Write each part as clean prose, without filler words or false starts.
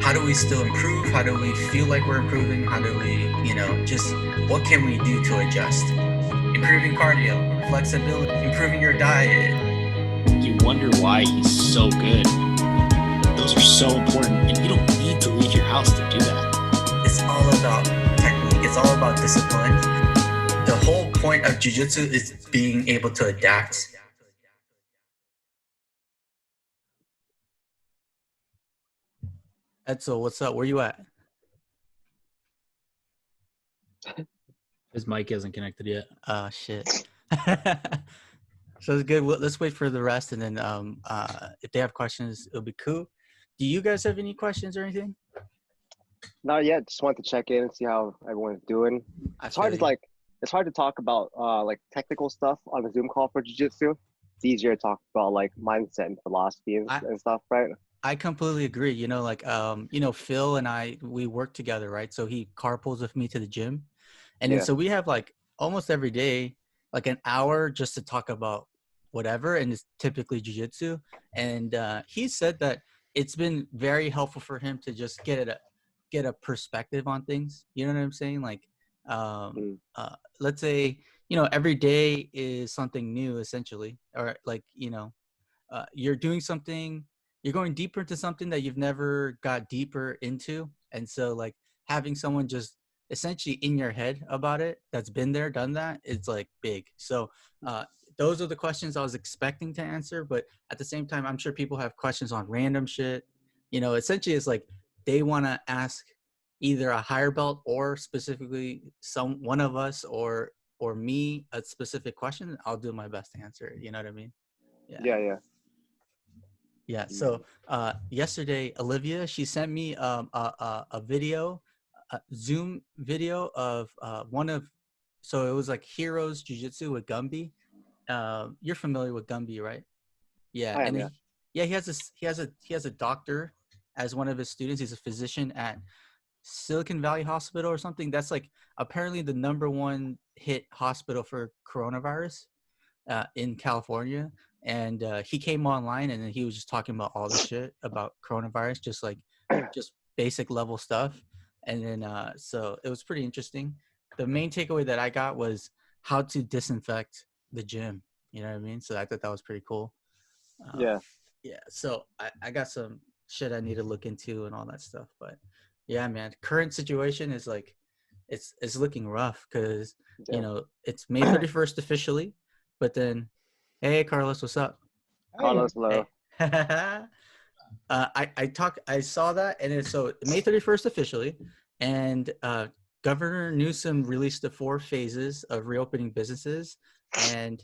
how do we still improve? How do we feel like we're improving? How do we, just what can we do to adjust? Improving cardio, flexibility, improving your diet. You wonder why he's so good. Those are so important, and you don't need to leave your house to do that. It's all about technique. It's all about discipline. The whole point of jiu-jitsu is being able to adapt. Edesel, what's up? Where you at? His mic isn't connected yet. Oh, shit. So it's good. Well, let's wait for the rest, and then if they have questions, it'll be cool. Do you guys have any questions or anything? Not yet. Just wanted to check in and see how everyone's doing. It's hard to talk about like technical stuff on a Zoom call for jiu-jitsu. It's easier to talk about like mindset and philosophy and stuff, right? I completely agree. Phil and I, we work together, right? So he carpools with me to the gym. And then so we have like almost every day, like an hour just to talk about whatever. And it's typically jiu-jitsu. And he said that it's been very helpful for him to just get a perspective on things. You know what I'm saying? Like, let's say, every day is something new essentially, or like, you're doing something, you're going deeper into something that you've never got deeper into. And so like having someone just essentially in your head about it, that's been there, done that, it's like big. So those are the questions I was expecting to answer. But at the same time, I'm sure people have questions on random shit. Essentially it's like they want to ask either a higher belt or specifically one of us or me a specific question. I'll do my best to answer it. You know what I mean? Yeah. So yesterday, Olivia, she sent me a video, a Zoom video of so it was like Heroes Jiu-Jitsu with Gumby. You're familiar with Gumby, right? Yeah. He has a doctor as one of his students. He's a physician at Silicon Valley Hospital or something. That's like apparently the #1 hit hospital for coronavirus in California. And he came online and then he was just talking about all the shit about coronavirus, just basic level stuff. And then so it was pretty interesting. The main takeaway that I got was how to disinfect the gym. You know what I mean? So I thought that was pretty cool. Yeah. So I got some shit I need to look into and all that stuff. But yeah, man, current situation is like, it's looking rough because, it's May 31st officially, but then, hey, Carlos, what's up? Carlos, hello. Hey. I saw that, and so May 31st officially, and Governor Newsom released the 4 phases of reopening businesses, and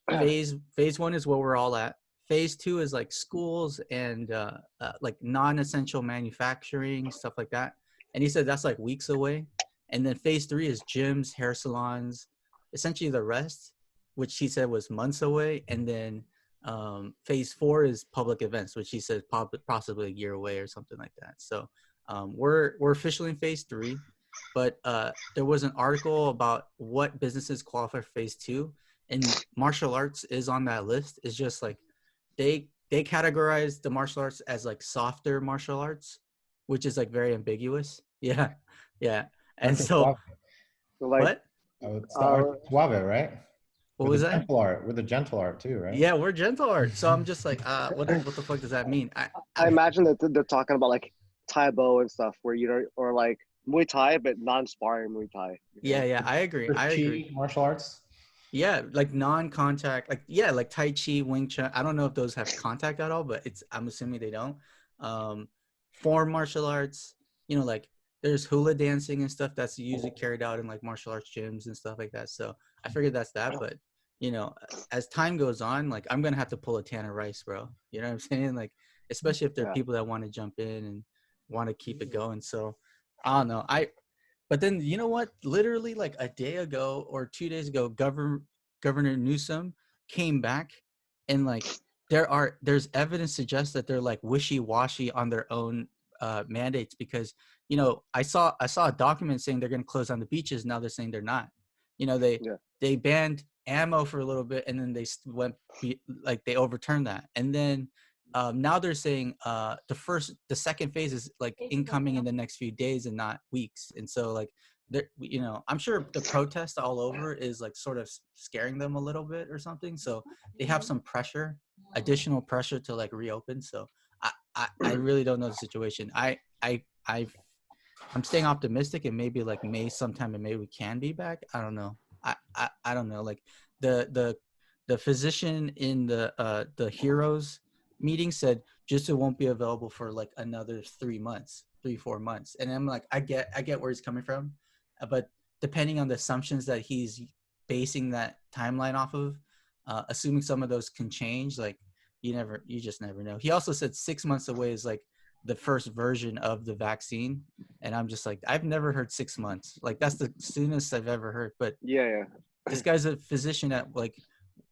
phase 1 is where we're all at. Phase 2 is like schools and like non-essential manufacturing, stuff like that. And he said that's like weeks away. And then phase 3 is gyms, hair salons, essentially the rest, which he said was months away. And then phase 4 is public events, which he said possibly a year away or something like that. So we're officially in phase 3, but there was an article about what businesses qualify for phase 2, and martial arts is on that list. It's just like they categorize the martial arts as like softer martial arts, which is like very ambiguous. Yeah. And so what? It's the art suave, right? What was that? Gentle art. We're the gentle art too, right? Yeah, we're gentle art. So I'm just like, what the fuck does that mean? I imagine that they're talking about like Taibo and stuff, where or like Muay Thai, but non-sparring Muay Thai. Yeah, I agree. Martial arts. Yeah, like non-contact, like Tai Chi, Wing Chun. I don't know if those have contact at all, but I'm assuming they don't. Form martial arts, like there's hula dancing and stuff that's usually carried out in like martial arts gyms and stuff like that. So I figured that's that, but as time goes on, like I'm gonna have to pull a Tanner Rice, bro. You know what I'm saying? Like, especially if there are people that want to jump in and want to keep it going. So I don't know. But then you know what? Literally like a day ago or 2 days ago, Governor Newsom came back, and like there's evidence suggests that they're like wishy-washy on their own mandates, because I saw a document saying they're going to close down the beaches. Now they're saying they're not. They banned ammo for a little bit, and then they overturned that, and then now they're saying the second phase is like incoming in the next few days and not weeks. And so like, I'm sure the protest all over is like sort of scaring them a little bit or something. So they have some pressure, additional pressure to like reopen. So I really don't know the situation. I'm staying optimistic, and maybe like sometime in May we can be back. I don't know. I don't know. Like the physician in the Heroes meeting said Jitsu won't be available for like another 4 months. And I'm like, I get where he's coming from, but depending on the assumptions that he's basing that timeline off of, assuming some of those can change, like you just never know. He also said 6 months away is like the first version of the vaccine, and I'm just like, I've never heard 6 months. Like that's the soonest I've ever heard. But yeah, this guy's a physician at like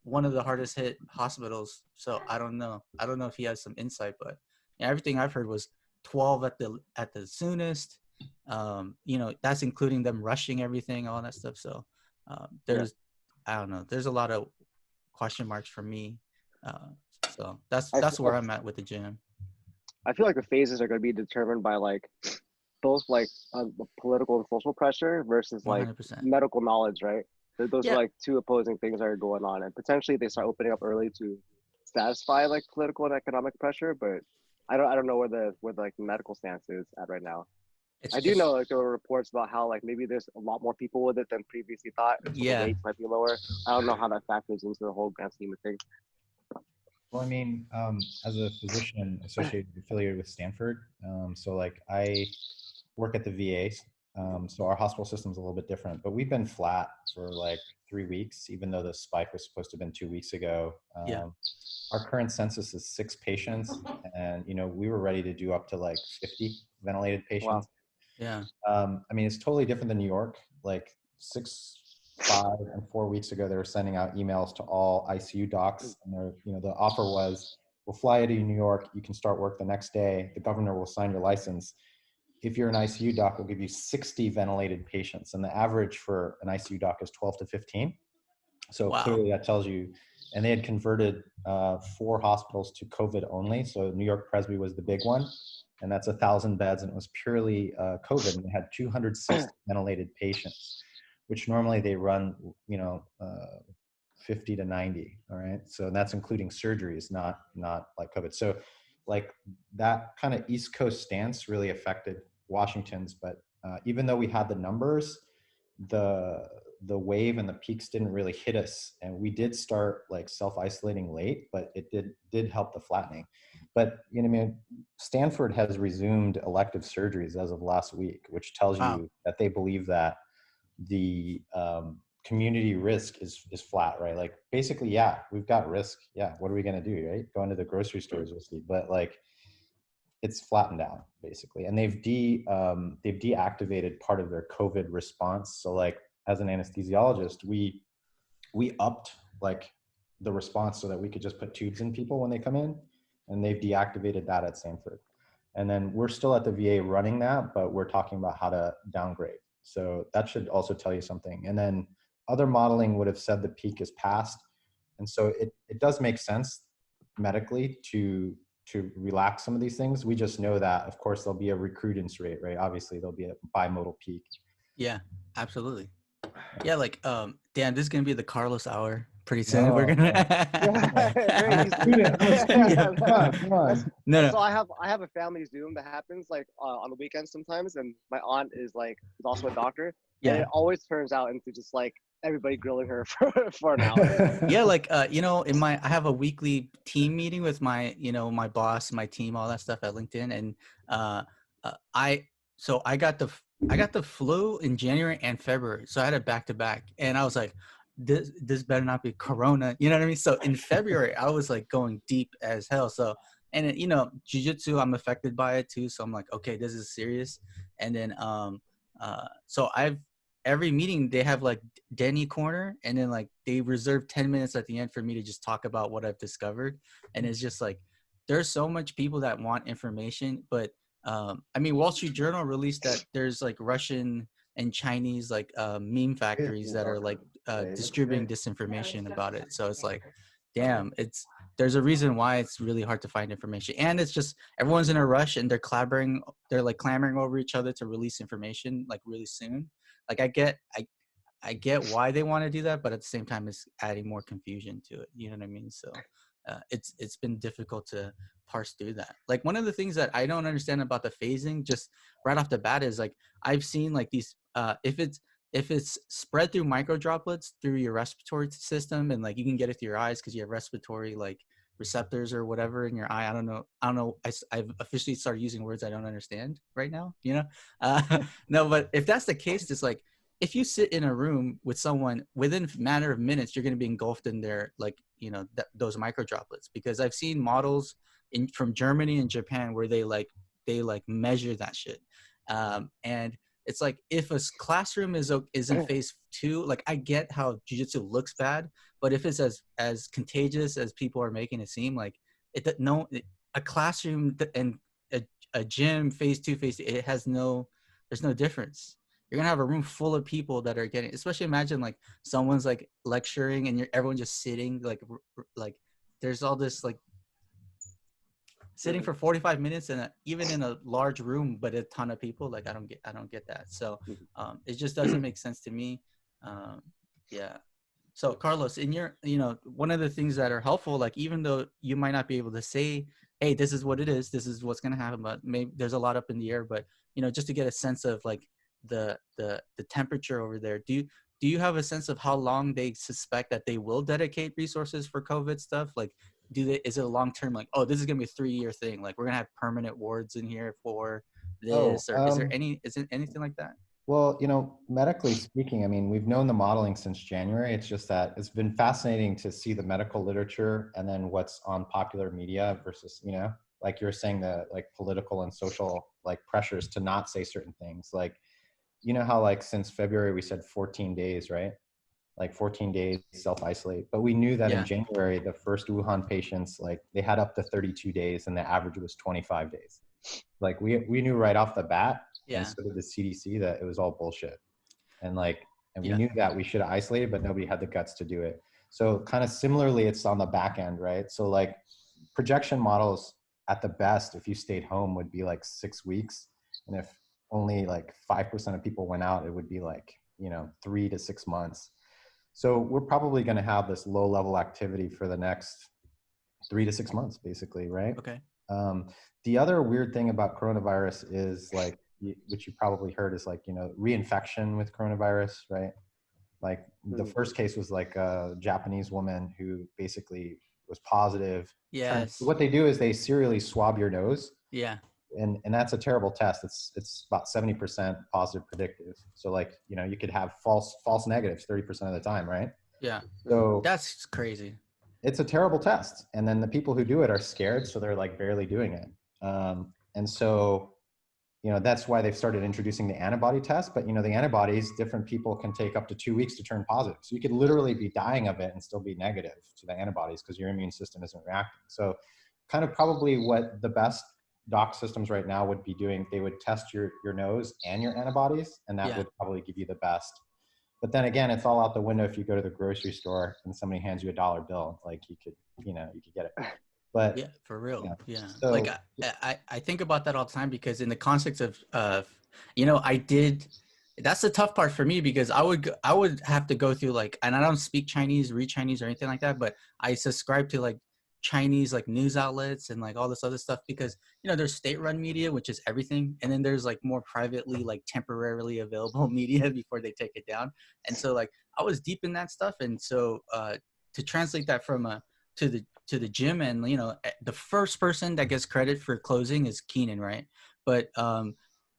one of the hardest hit hospitals, so I don't know if he has some insight, but yeah, everything I've heard was 12 at the soonest. That's including them rushing everything, all that stuff. So I don't know, there's a lot of question marks for me. So that's where I'm at with the gym. I feel like the phases are going to be determined by like both like political and social pressure versus like 100%. medical knowledge, right? Those are like two opposing things that are going on, and potentially they start opening up early to satisfy like political and economic pressure. But I don't know where like the medical stance is at right now. I do know like there were reports about how like maybe there's a lot more people with it than previously thought. So the rates might be lower. I don't know how that factors into the whole grand scheme of things. Well, I mean, as a physician affiliated with Stanford, so like I work at the VA, so our hospital system is a little bit different, but we've been flat for like 3 weeks, even though the spike was supposed to have been 2 weeks ago. Our current census is 6 patients, and we were ready to do up to like 50 ventilated patients. Wow. Yeah. I mean, it's totally different than New York. Like 5 and 4 weeks ago, they were sending out emails to all ICU docs, and the offer was, we'll fly you to New York. You can start work the next day. The governor will sign your license. If you're an ICU doc, we'll give you 60 ventilated patients. And the average for an ICU doc is 12 to 15. So clearly that tells you, and they had converted 4 hospitals to COVID only. So New York Presby was the big one, and that's 1,000 beds, and it was purely COVID, and they had 260 ventilated patients, which normally they run, 50 to 90. All right. So that's including surgeries, not like COVID. So like that kind of East Coast stance really affected Washington's, but even though we had the numbers, the wave and the peaks didn't really hit us, and we did start like self-isolating late, but it did help the flattening. But Stanford has resumed elective surgeries as of last week, which tells you that they believe that the community risk is flat, right? Like basically, yeah, we've got risk. Yeah, what are we gonna do, right? Going to the grocery stores, we'll see. But like, it's flattened out basically, and they've deactivated part of their COVID response. So like, as an anesthesiologist, we upped like the response so that we could just put tubes in people when they come in, and they've deactivated that at Stanford. And then we're still at the VA running that, but we're talking about how to downgrade. So that should also tell you something. And then other modeling would have said the peak is past. And so it does make sense medically to relax some of these things. We just know that, of course, there'll be a recrudescence rate, right? Obviously, there'll be a bimodal peak. Yeah, absolutely. Yeah, like, Dan, this is going to be the Carlos hour pretty soon. We're going to... Come on. No. So I have a family Zoom that happens like on the weekends sometimes, and my aunt is also a doctor. Yeah. And it always turns out into just like everybody grilling her for an hour. Yeah, like I have a weekly team meeting with my my boss, my team, all that stuff at LinkedIn, and I got the flu in January and February, so I had it back to back, and I was like, this better not be Corona, you know what I mean? So in February, I was like going deep as hell. So, and jiu-jitsu, I'm affected by it too. So I'm like, okay, this is serious. And then so every meeting they have like Denney corner, and then like they reserve 10 minutes at the end for me to just talk about what I've discovered. And it's just like, there's so much people that want information, but I mean, Wall Street Journal released that there's like Russian and Chinese like meme factories that are like distributing disinformation about it. So it's like, damn, there's a reason why it's really hard to find information, and it's just everyone's in a rush and they're clamoring over each other to release information like really soon. Like I get why they want to do that, but at the same time, it's adding more confusion to it. You know what I mean? So it's been difficult to parse through that. Like one of the things that I don't understand about the phasing, just right off the bat, is like I've seen like these if it's spread through micro droplets through your respiratory system, and like you can get it through your eyes because you have respiratory like receptors or whatever in your eye. I don't know. I've officially started using words I don't understand right now. You know, no, but if that's the case, it's like, if you sit in a room with someone, within a matter of minutes, you're going to be engulfed in their, like, you know, those micro droplets. Because I've seen models from Germany and Japan where they measure that shit. And it's like, if a classroom is in phase 2, like I get how jiu-jitsu looks bad, but if it's as contagious as people are making it seem, like a classroom and a gym phase 2, phase 3, there's no difference. You're gonna have a room full of people that are getting, especially imagine like someone's like lecturing and everyone just sitting like there's all this like sitting for 45 minutes and even in a large room, but a ton of people. Like I don't get that. So it just doesn't make sense to me. Yeah. So Carlos, in your, you know, one of the things that are helpful, like even though you might not be able to say, hey, this is what it is, this is what's gonna happen, but maybe there's a lot up in the air, but you know, just to get a sense of like the temperature over there, do you have a sense of how long they suspect that they will dedicate resources for COVID stuff? Like is it a long term, like, oh, this is gonna be a 3-year thing, like we're gonna have permanent wards in here for this, or is it anything like that? Well, you know, medically speaking, I mean, we've known the modeling since January. It's just that it's been fascinating to see the medical literature and then what's on popular media versus, you know, like you're saying, the like political and social like pressures to not say certain things. Like, you know how like since February we said 14 days, right? Like 14 days self-isolate. But we knew that in January, the first Wuhan patients, like they had up to 32 days and the average was 25 days. Like we knew right off the bat, and so did the CDC, that it was all bullshit. And we knew that we should have isolated, but nobody had the guts to do it. So kind of similarly, it's on the back end, right? So like projection models at the best, if you stayed home, would be like 6 weeks. And if only like 5% of people went out, it would be like, you know, 3 to 6 months. So we're probably going to have this low level activity for the next 3 to 6 months, basically, right? Okay. The other weird thing about coronavirus is like, which you probably heard, is like, you know, reinfection with coronavirus, right? Like the first case was like a Japanese woman who basically was positive. Yes. What they do is they serially swab your nose. Yeah. And that's a terrible test. It's about 70% positive predictive. So like, you know, you could have false negatives 30% of the time, right? Yeah. So that's crazy. It's a terrible test. And then the people who do it are scared, so they're like barely doing it. And so, you know, that's why they've started introducing the antibody test. But, you know, the antibodies, different people can take up to 2 weeks to turn positive. So you could literally be dying of it and still be negative to the antibodies because your immune system isn't reacting. So kind of probably what the best doc systems right now would be doing, they would test your nose and your antibodies, and that would probably give you the best. But then again, it's all out the window if you go to the grocery store and somebody hands you a $1 bill, like you could get it. But yeah, for real. Yeah. So, like I think about that all the time, because in the context of you know, that's the tough part for me, because I would have to go through like, and I don't speak Chinese, read Chinese or anything like that, but I subscribe to like Chinese like news outlets and like all this other stuff, because you know there's state-run media, which is everything, and then there's like more privately like temporarily available media before they take it down. And so like I was deep in that stuff, and so to translate that from to the gym, and you know the first person that gets credit for closing is Keenan, right? But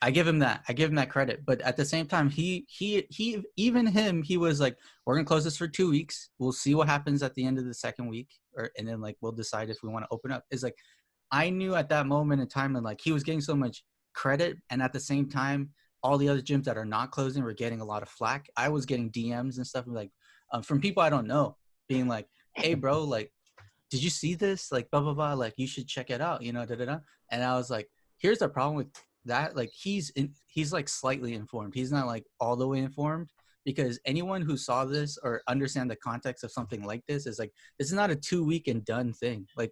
I give him that credit, but at the same time, he was like, we're gonna close this for 2 weeks. We'll see what happens at the end of the second week, and then like we'll decide if we want to open up. It's like I knew at that moment in time, and like he was getting so much credit, and at the same time, all the other gyms that are not closing were getting a lot of flack. I was getting DMs and stuff like from people I don't know, being like, "Hey, bro, like, did you see this? Like, blah blah blah. Like, you should check it out. You know, da da da." And I was like, "Here's the problem with that, like he's like slightly informed. He's not like all the way informed, because anyone who saw this or understand the context of something like this is like, this is not a 2-week and done thing. Like,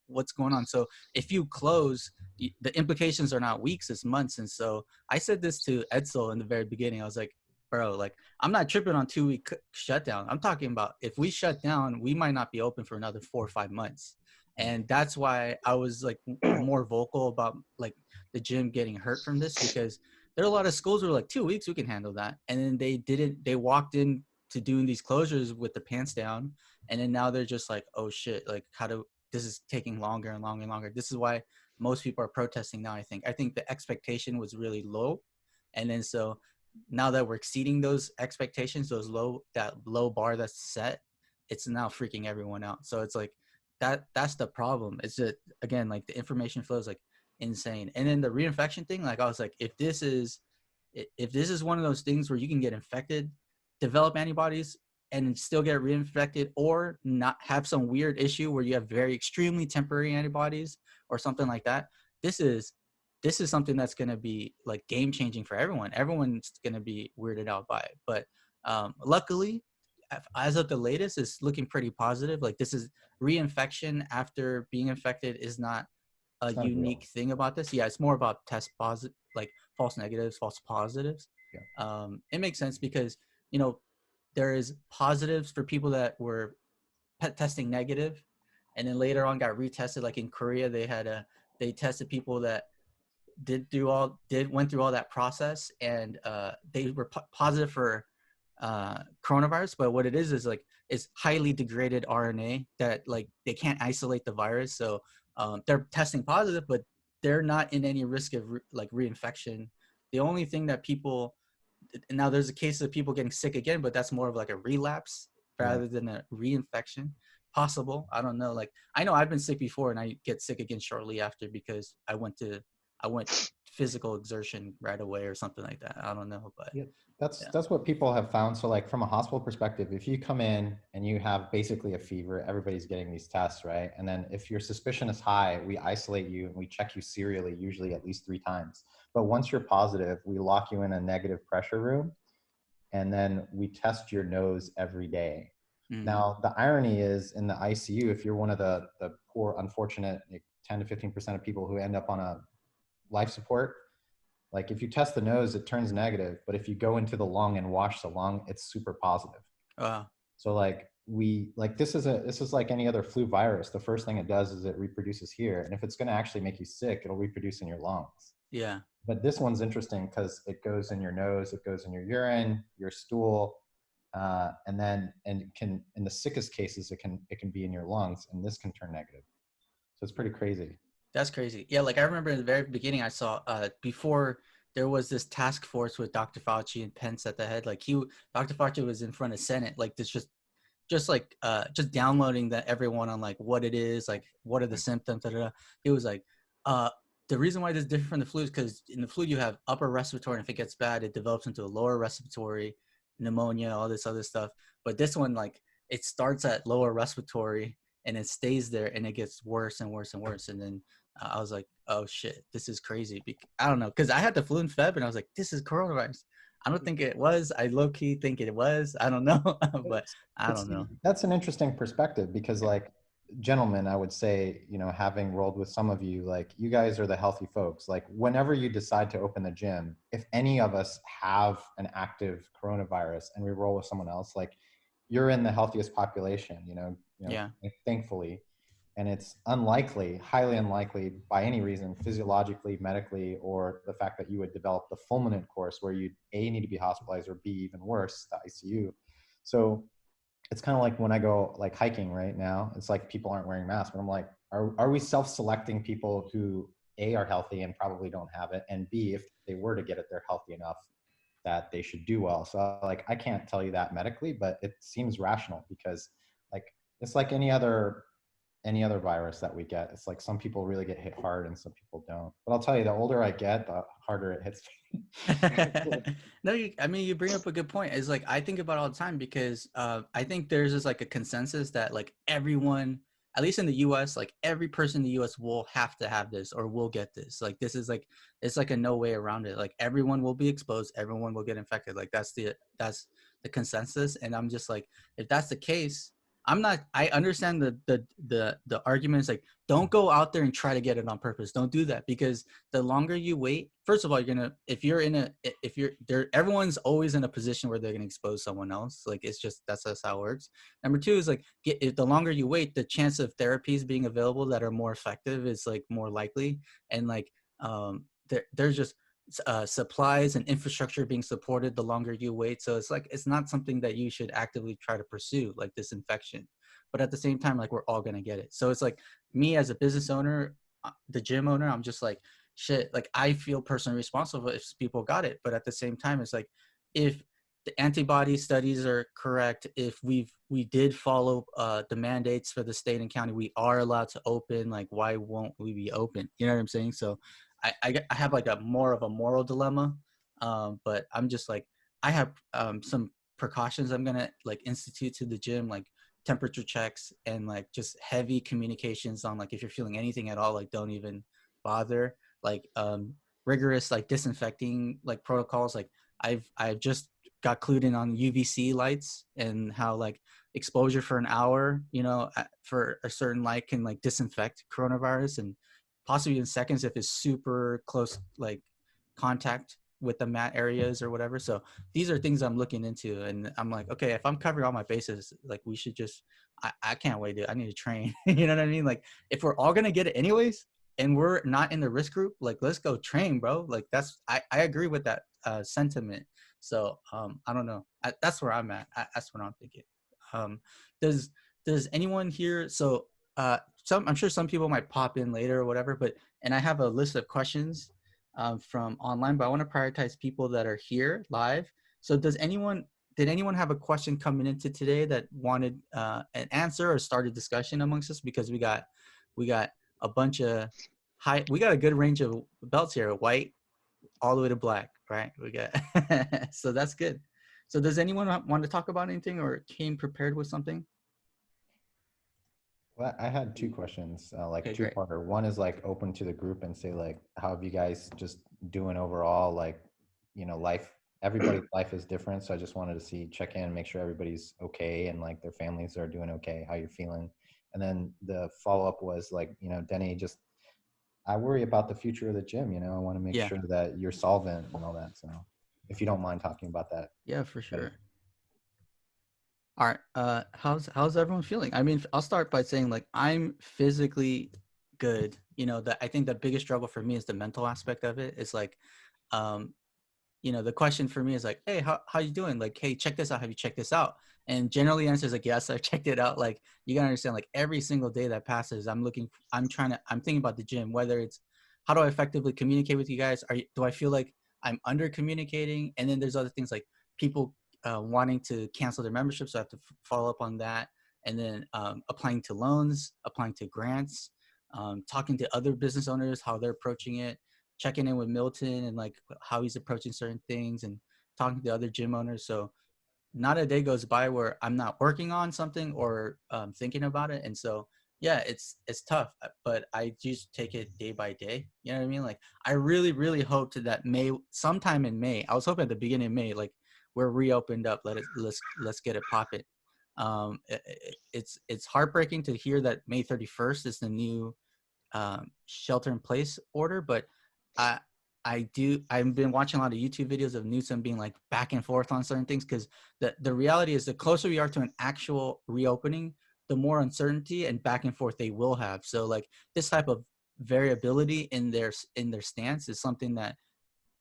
what's going on? So if you close, the implications are not weeks, it's months. And so I said this to Edesel in the very beginning. I was like, bro, like, I'm not tripping on 2-week shutdown. I'm talking about if we shut down, we might not be open for another 4 or 5 months. And that's why I was like more vocal about like the gym getting hurt from this, because there are a lot of schools who are like 2 weeks, we can handle that. And then they walked in to doing these closures with the pants down. And then now they're just like, oh shit, like this is taking longer and longer and longer. This is why most people are protesting now. I think the expectation was really low. And then so now that we're exceeding those expectations, that low bar that's set, it's now freaking everyone out. So it's like that's the problem. It's just, again, like the information flow is like insane. And then the reinfection thing, like I was like, if this is one of those things where you can get infected, develop antibodies, and still get reinfected, or not have some weird issue where you have very extremely temporary antibodies or something like that, this is something that's going to be like game changing for everyone. Everyone's going to be weirded out by it. But luckily, as of the latest, it's looking pretty positive. Like, this is reinfection after being infected is not a unique thing about this. Yeah, it's more about test positive, like false negatives, false positives. Yeah. It makes sense because, you know, there is positives for people that were testing negative, and then later on got retested. Like in Korea, they tested people that went through all that process, and they were positive for coronavirus. But what it is like, it's highly degraded RNA that like they can't isolate the virus. So they're testing positive, but they're not in any risk of reinfection. The only thing that now there's a case of people getting sick again, but that's more of like a relapse rather than a reinfection. Possible. I don't know. Like, I know I've been sick before and I get sick again shortly after because I went physical exertion right away or something like that. I don't know, but yeah, that's what people have found. So like from a hospital perspective, if you come in and you have basically a fever, everybody's getting these tests, right? And then if your suspicion is high, we isolate you and we check you serially, usually at least 3 times. But once you're positive, we lock you in a negative pressure room, and then we test your nose every day. Mm-hmm. Now, the irony is in the ICU, if you're one of the poor, unfortunate 10 to 15% of people who end up on a life support, like if you test the nose, it turns negative, but if you go into the lung and wash the lung, it's super positive. So like this is like any other flu virus. The first thing it does is it reproduces here. And if it's going to actually make you sick, it'll reproduce in your lungs. Yeah. But this one's interesting because it goes in your nose, it goes in your urine, your stool, and it can, in the sickest cases, it can be in your lungs, and this can turn negative. So it's pretty crazy. That's crazy. Yeah, like I remember in the very beginning, I saw before there was this task force with Dr. Fauci and Pence at the head. Like Dr. Fauci was in front of Senate, like this just downloading everyone on like what it is, like what are the symptoms. It was like the reason why this is different from the flu is because in the flu you have upper respiratory, and if it gets bad, it develops into a lower respiratory, pneumonia, all this other stuff. But this one, like, it starts at lower respiratory and it stays there, and it gets worse and worse and worse. And then I was like, oh shit, this is crazy. I don't know, because I had the flu in Feb, and I was like, this is coronavirus. I don't think it was. I low-key think it was. I don't know, but I don't know. That's an interesting perspective because, like, gentlemen, I would say, you know, having rolled with some of you, like, you guys are the healthy folks. Like, whenever you decide to open the gym, if any of us have an active coronavirus and we roll with someone else, like, you're in the healthiest population, you know, yeah, thankfully. And it's unlikely, highly unlikely by any reason, physiologically, medically, or the fact that you would develop the fulminant course where you A, need to be hospitalized, or B, even worse, the ICU. So it's kind of like when I go like hiking right now, it's like people aren't wearing masks, but I'm like, are we self-selecting people who A, are healthy and probably don't have it, and B, if they were to get it, they're healthy enough that they should do well. So like, I can't tell you that medically, but it seems rational because like, it's like any other virus that we get. It's like some people really get hit hard and some people don't. But I'll tell you, the older I get, the harder it hits me. No, you bring up a good point. It's like, I think about it all the time because I think there's just like a consensus that like everyone, at least in the US, like every person in the US will have to have this or will get this. Like, this is like, it's like a no way around it. Like, everyone will be exposed. Everyone will get infected. Like, that's the consensus. And I'm just like, if that's the case, I understand the arguments, like, don't go out there and try to get it on purpose. Don't do that, because the longer you wait, first of all, everyone's always in a position where they're going to expose someone else. Like, it's just, that's how it works. Number two is like, the longer you wait, the chance of therapies being available that are more effective is like more likely. And like, there's just supplies and infrastructure being supported the longer you wait. So it's like, it's not something that you should actively try to pursue, like this infection. But at the same time, like, we're all going to get it. So it's like, me as a business owner, the gym owner, I'm just like, shit, like, I feel personally responsible if people got it. But at the same time, it's like, if the antibody studies are correct, if we did follow the mandates for the state and county, we are allowed to open, like, why won't we be open? You know what I'm saying? So I have like a more of a moral dilemma, but I'm just like, I have some precautions I'm gonna like institute to the gym, like temperature checks and like just heavy communications on, like, if you're feeling anything at all, like, don't even bother. Like rigorous like disinfecting like protocols. Like, I've just got clued in on UVC lights and how like exposure for an hour, for a certain light can like disinfect coronavirus, and possibly in seconds if it's super close like contact with the mat areas or whatever. So these are things I'm looking into, and I'm like, okay, if I'm covering all my bases, like, we should just, I can't wait, dude. I need to train. You know what I mean? Like, if we're all gonna get it anyways and we're not in the risk group, like, let's go train, bro. Like, I agree with that sentiment. So I don't know. That's where I'm at. That's what I'm thinking. Does anyone here? So I'm sure some people might pop in later or whatever, and I have a list of questions from online, but I want to prioritize people that are here live. So did anyone have a question coming into today that wanted an answer or start a discussion amongst us? Because we got a bunch of we got a good range of belts here, white all the way to black, right? We got so that's good. So does anyone want to talk about anything or came prepared with something? Well, I had two questions, like Okay, two-parter. One is like open to the group and say like, how have you guys just doing overall? Like, life, everybody's life is different. So I just wanted to check in, make sure everybody's okay and like their families are doing okay, how you're feeling. And then the follow-up was like, Denney, just, I worry about the future of the gym. I want to make sure that you're solvent and all that. So if you don't mind talking about that. Yeah, for sure. All right. How's everyone feeling? I mean, I'll start by saying like, I'm physically good. I think the biggest struggle for me is the mental aspect of it. It's like, the question for me is like, hey, how you doing? Like, hey, check this out. Have you checked this out? And generally the answer is like, yes, I've checked it out. Like, you gotta understand, like, every single day that passes, I'm thinking about the gym, whether it's how do I effectively communicate with you guys? Do I feel like I'm under communicating? And then there's other things like people wanting to cancel their membership. So I have to follow up on that. And then applying to loans, applying to grants, talking to other business owners, how they're approaching it, checking in with Milton and like how he's approaching certain things, and talking to other gym owners. So not a day goes by where I'm not working on something or thinking about it. And so, yeah, it's tough, but I just take it day by day. You know what I mean? Like, I really, really hoped that sometime in May, I was hoping at the beginning of May, like, we're reopened up. Let's get it popping. It's heartbreaking to hear that May 31st is the new shelter in place order, but I've been watching a lot of YouTube videos of Newsom being like back and forth on certain things, because the reality is the closer we are to an actual reopening, the more uncertainty and back and forth they will have. So like, this type of variability in their stance is something that,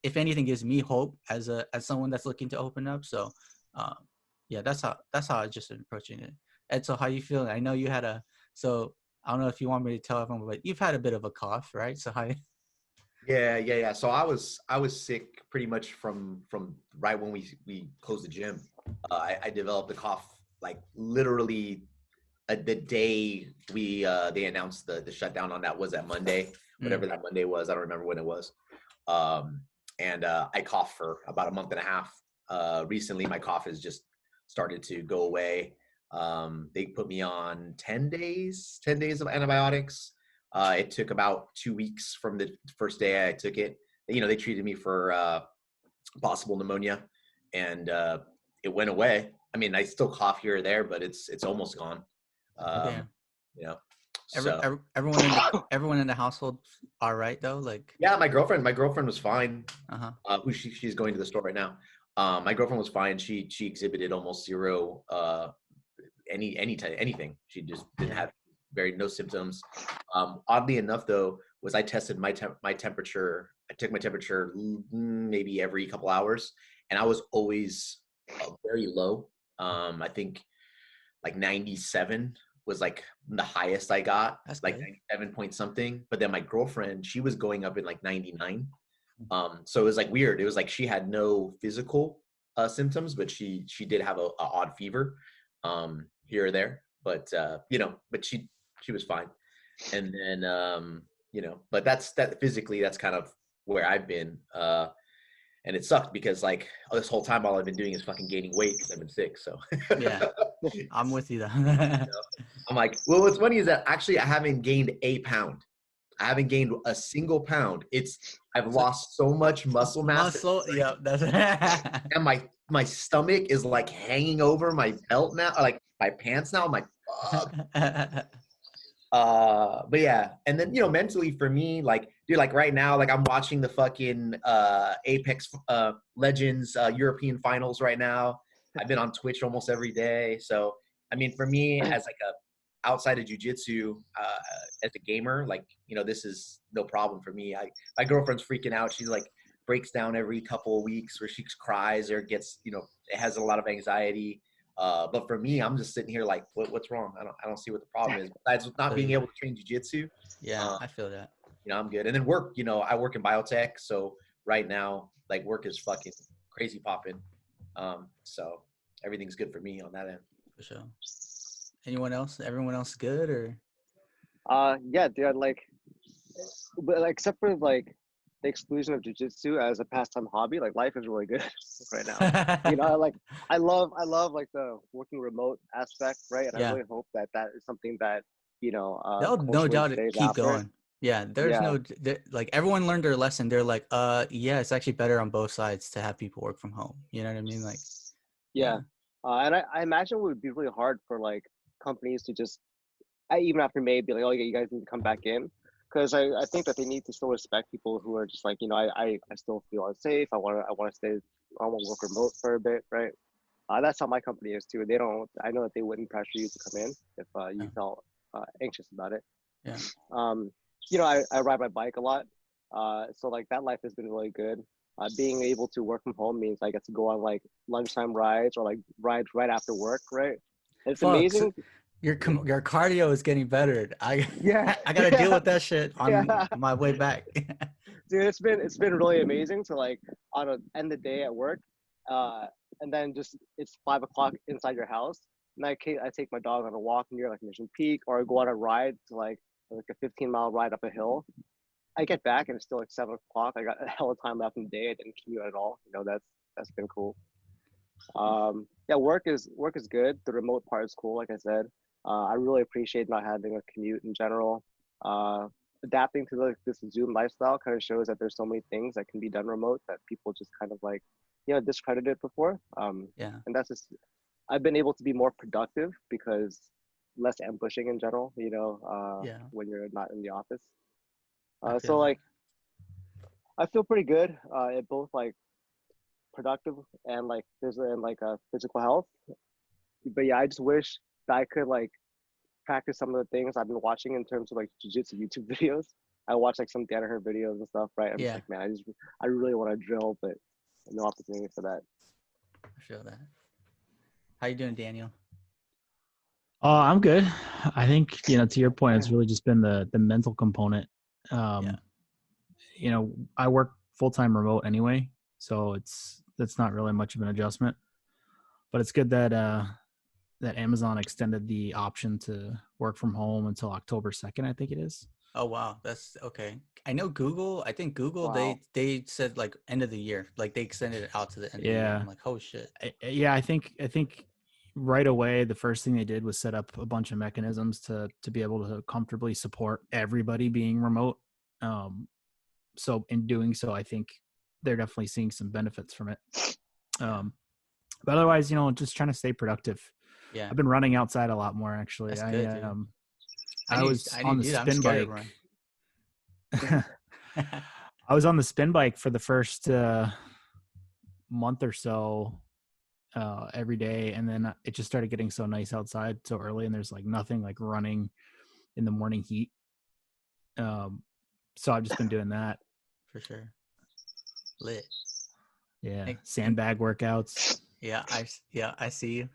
if anything, gives me hope as someone that's looking to open up. So yeah, that's how I just been approaching it. Ed, so how you feeling? I know you had so I don't know if you want me to tell everyone, but you've had a bit of a cough, right? So how? Yeah. So I was sick pretty much from right when we closed the gym. I developed a cough like literally the day they announced the shutdown on that. Was that Monday? Whatever that Monday was, I don't remember when it was. And I coughed for about a month and a half. Recently, my cough has just started to go away. They put me on 10 days of antibiotics. It took about 2 weeks from the first day I took it. They treated me for possible pneumonia, and it went away. I mean, I still cough here or there, but it's almost gone. Yeah. You know, everyone in the household all right though? Like, yeah, my girlfriend was fine. Uh-huh. She's going to the store right now. My girlfriend was fine. She exhibited almost zero anything. She just didn't have no symptoms. Oddly enough, though, was I tested my temperature. I took my temperature maybe every couple hours, and I was always very low. I think like 97 was like the highest I got. That's like good. 97 point something. But then my girlfriend, she was going up in like 99. So it was like weird. It was like she had no physical symptoms, but she did have a odd fever here or there. But but she was fine. And then but that's physically, that's kind of where I've been. And it sucked because like this whole time all I've been doing is fucking gaining weight because I've been sick. So yeah, I'm with you though. I'm like, well, what's funny is that actually I haven't gained a pound. I haven't gained a single pound. I've lost so much muscle mass. Yeah, that's and my stomach is like hanging over my belt now, like my pants now. I'm like, fuck. But yeah, and then mentally for me, like, dude, like right now, like I'm watching the fucking Apex Legends European finals right now. I've been on Twitch almost every day. So I mean, for me, as like outside of jiu-jitsu, as a gamer, like, this is no problem for me. My girlfriend's freaking out. She's like breaks down every couple of weeks where she cries or gets, has a lot of anxiety. But for me, I'm just sitting here like, what's wrong? I don't see what the problem is. Besides not being able to train jiu-jitsu. Yeah, I feel that. I'm good. And then work, I work in biotech. So right now, like work is fucking crazy popping. So everything's good for me on that end. For sure. Anyone else? Everyone else good or? Yeah, dude, but except for like the exclusion of jiu-jitsu as a pastime hobby, like life is really good right now. Like I love like the working remote aspect, right? And I really hope that is something that they'll no doubt keep going. Yeah, there's like everyone learned their lesson. They're like, it's actually better on both sides to have people work from home. You know what I mean? Like, and I imagine it would be really hard for like companies to just, even after May, be like, oh yeah, you guys need to come back in. Because I think that they need to still respect people who are just like, I still feel unsafe. I want to work remote for a bit, right? That's how my company is too. I know that they wouldn't pressure you to come in if you felt anxious about it. Yeah. I ride my bike a lot. So like that life has been really good. Being able to work from home means I get to go on like lunchtime rides or like rides right after work, right? It's amazing. Your cardio is getting better. I gotta deal with that shit on my way back. Dude, it's been really amazing to like on a end the day at work, and then just it's 5 o'clock inside your house, and I take my dog on a walk near like Mission Peak, or I go on a ride to like a 15-mile ride up a hill. I get back and it's still like 7 o'clock. I got a hell of time left in the day. I didn't commute at all. That's been cool. Work is good. The remote part is cool, like I said. I really appreciate not having a commute in general. Adapting to this Zoom lifestyle kind of shows that there's so many things that can be done remote that people just kind of like, discredited before. And that's just, I've been able to be more productive because less ambushing in general, when you're not in the office. So like, I feel pretty good at both like productive and like physical health. But yeah, I just wish that I could like practice some of the things I've been watching in terms of like jiu-jitsu YouTube videos. I watch like some Danaher videos and stuff, right? I'm just like, man, I really want to drill, but no opportunity for that. I feel that. How you doing, Daniel? I'm good. I think, to your point, it's really just been the mental component. I work full-time remote anyway, so that's not really much of an adjustment, but it's good that Amazon extended the option to work from home until October 2nd, I think it is. Oh, wow. That's okay. I know Google, wow. they said like end of the year, like they extended it out to the end of the year. I'm like, oh shit. I think right away, the first thing they did was set up a bunch of mechanisms to be able to comfortably support everybody being remote. So in doing so, I think they're definitely seeing some benefits from it. But otherwise, just trying to stay productive. Yeah. I've been running outside a lot more, actually. That's good, dude. I was on the I'm spin scared bike. to run. I was on the spin bike for the first month or so every day, and then it just started getting so nice outside so early, and there's like nothing like running in the morning heat. So I've just been doing that. For sure. Lit. Yeah. Sandbag workouts. Yeah, I see you.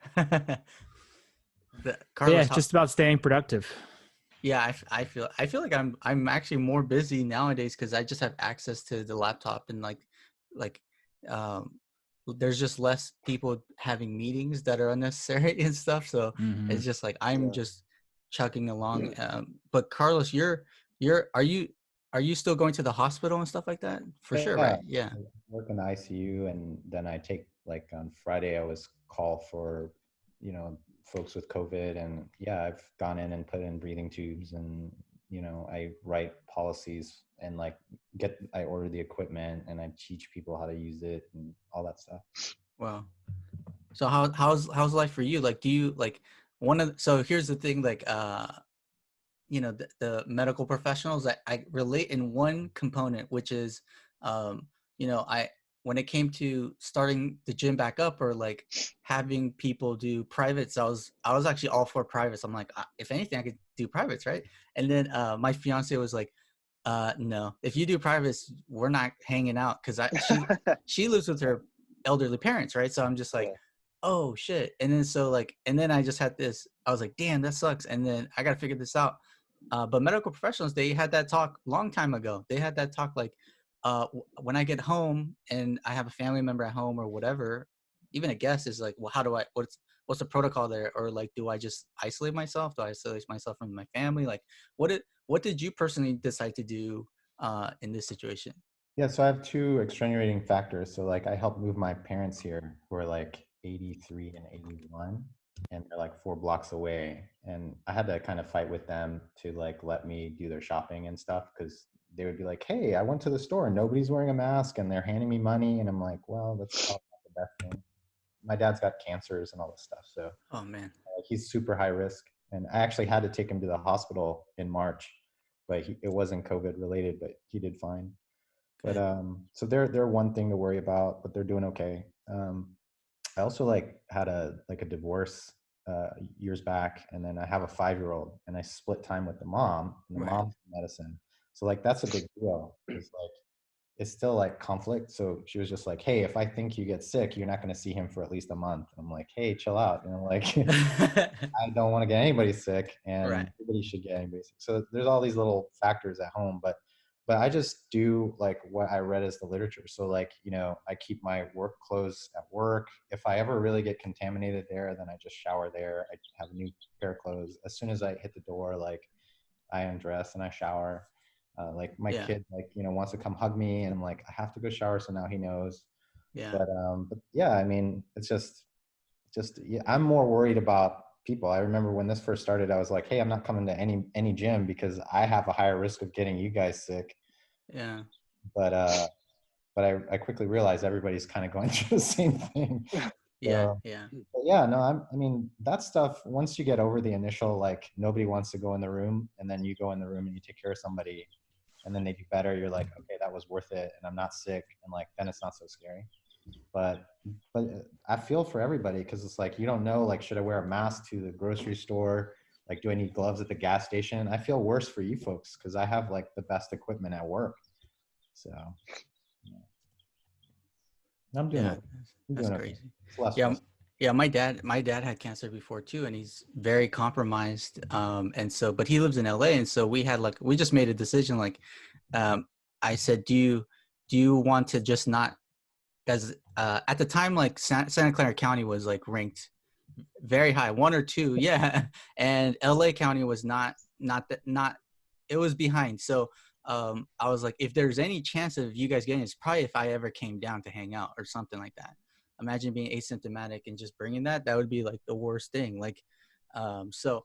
Carlos, just about staying productive. Yeah, I feel like I'm actually more busy nowadays because I just have access to the laptop, and there's just less people having meetings that are unnecessary and stuff. So it's just like I'm just chugging along. But Carlos, are you still going to the hospital and stuff like that? For sure, right? Yeah. I work in the ICU, and then I take, like, on Friday I was called for, folks with COVID, and I've gone in and put in breathing tubes, and I write policies, and I order the equipment, and I teach people how to use it and all that stuff. Wow. So how's life for you? Like, do you so here's the thing, the medical professionals, I relate in one component, which is, when it came to starting the gym back up, or like having people do privates, I was actually all for privates. I'm like, if anything, I could do privates, right? And then my fiance was like, no, if you do privates, we're not hanging out, because she lives with her elderly parents, right? So I'm just like, oh shit. And then I just had this, I was like, damn, that sucks. And then I got to figure this out. But medical professionals, they had that talk long time ago. They had that talk like, when I get home and I have a family member at home or whatever, even a guest, is like, well, what's the protocol there? Or like, do I just isolate myself? Do I isolate myself from my family? Like, what did you personally decide to do in this situation? Yeah, so I have two extenuating factors. So like, I helped move my parents here, who are like 83 and 81, and they're like 4 blocks away. And I had to kind of fight with them to like let me do their shopping and stuff, because they would be like, hey, I went to the store and nobody's wearing a mask and they're handing me money. And I'm like, well, that's probably not the best thing. My dad's got cancers and all this stuff. So oh man, he's super high risk. And I actually had to take him to the hospital in March, but it wasn't COVID related, but he did fine. But so they're one thing to worry about, but they're doing okay. I also had a divorce years back, and then I have a 5-year-old, and I split time with the mom, and the mom's in medicine. So that's a big deal. It's still conflict. So she was just like, hey, if I think you get sick, you're not going to see him for at least a month. And I'm like, hey, chill out. I don't want to get anybody sick, and nobody should get anybody sick. So there's all these little factors at home, but I just do what I read as the literature. So I keep my work clothes at work. If I ever really get contaminated there, then I just shower there. I have a new pair of clothes. As soon as I hit the door, I undress and I shower. My kid wants to come hug me, and I'm like, I have to go shower. So now he knows. Yeah. But yeah, I mean, it's just I'm more worried about people. I remember when this first started, I was like, hey, I'm not coming to any gym because I have a higher risk of getting you guys sick. Yeah. But I quickly realized everybody's kind of going through the same thing. Yeah. But yeah, no, I mean, that stuff, once you get over the initial, nobody wants to go in the room, and then you go in the room and you take care of somebody, and then they do better, you're like, okay, that was worth it, and I'm not sick, and then it's not so scary. But I feel for everybody, because it's you don't know, should I wear a mask to the grocery store? Do I need gloves at the gas station? I feel worse for you folks, because I have the best equipment at work. So I'm doing it. That's crazy. Yeah. My dad had cancer before too, and he's very compromised. And so, but he lives in LA, and so we had we just made a decision. I said, do you want to just not, as at the time, Santa Clara County was ranked very high, 1 or 2, yeah, and LA County was not it was behind. So I was like, if there's any chance of you guys getting it, it's probably if I ever came down to hang out or something like that. Imagine being asymptomatic and just bringing that would be the worst thing. So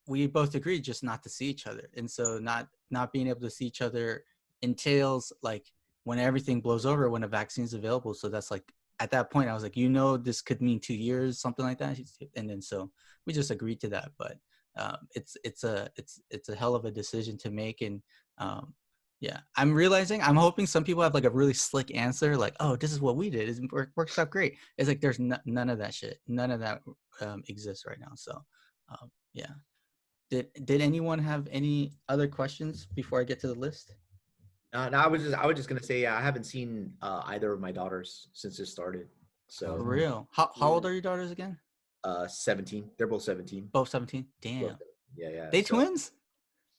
we both agreed just not to see each other. And so not being able to see each other entails when everything blows over, when a vaccine is available. So that's at that point I was like, this could mean 2 years, something like that. And then so we just agreed to that. But it's a hell of a decision to make. And yeah, I'm hoping some people have like a really slick answer, like, oh, this is what we did. It works out great. It's like there's none of that shit. None of that exists right now. So yeah. Did anyone have any other questions before I get to the list? No, I was just gonna say, I haven't seen either of my daughters since it started. So For real? How old are your daughters again? 17. They're both 17. Both 17. Damn. Both, yeah. They twins?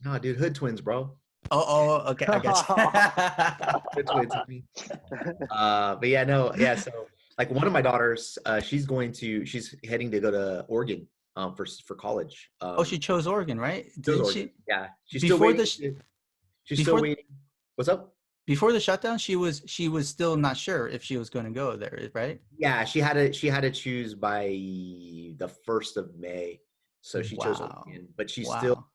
No, dude, hood twins, bro. Oh, okay. I got you. Hood twins. But yeah, no, yeah. So like one of my daughters, she's heading to go to Oregon for college. She chose Oregon, right? She? Yeah. She's still waiting. She's still waiting. What's up? Before the shutdown, she was still not sure if she was going to go there, right? Yeah, she had to choose by the 1st of May. So she chose Oregon, but she's still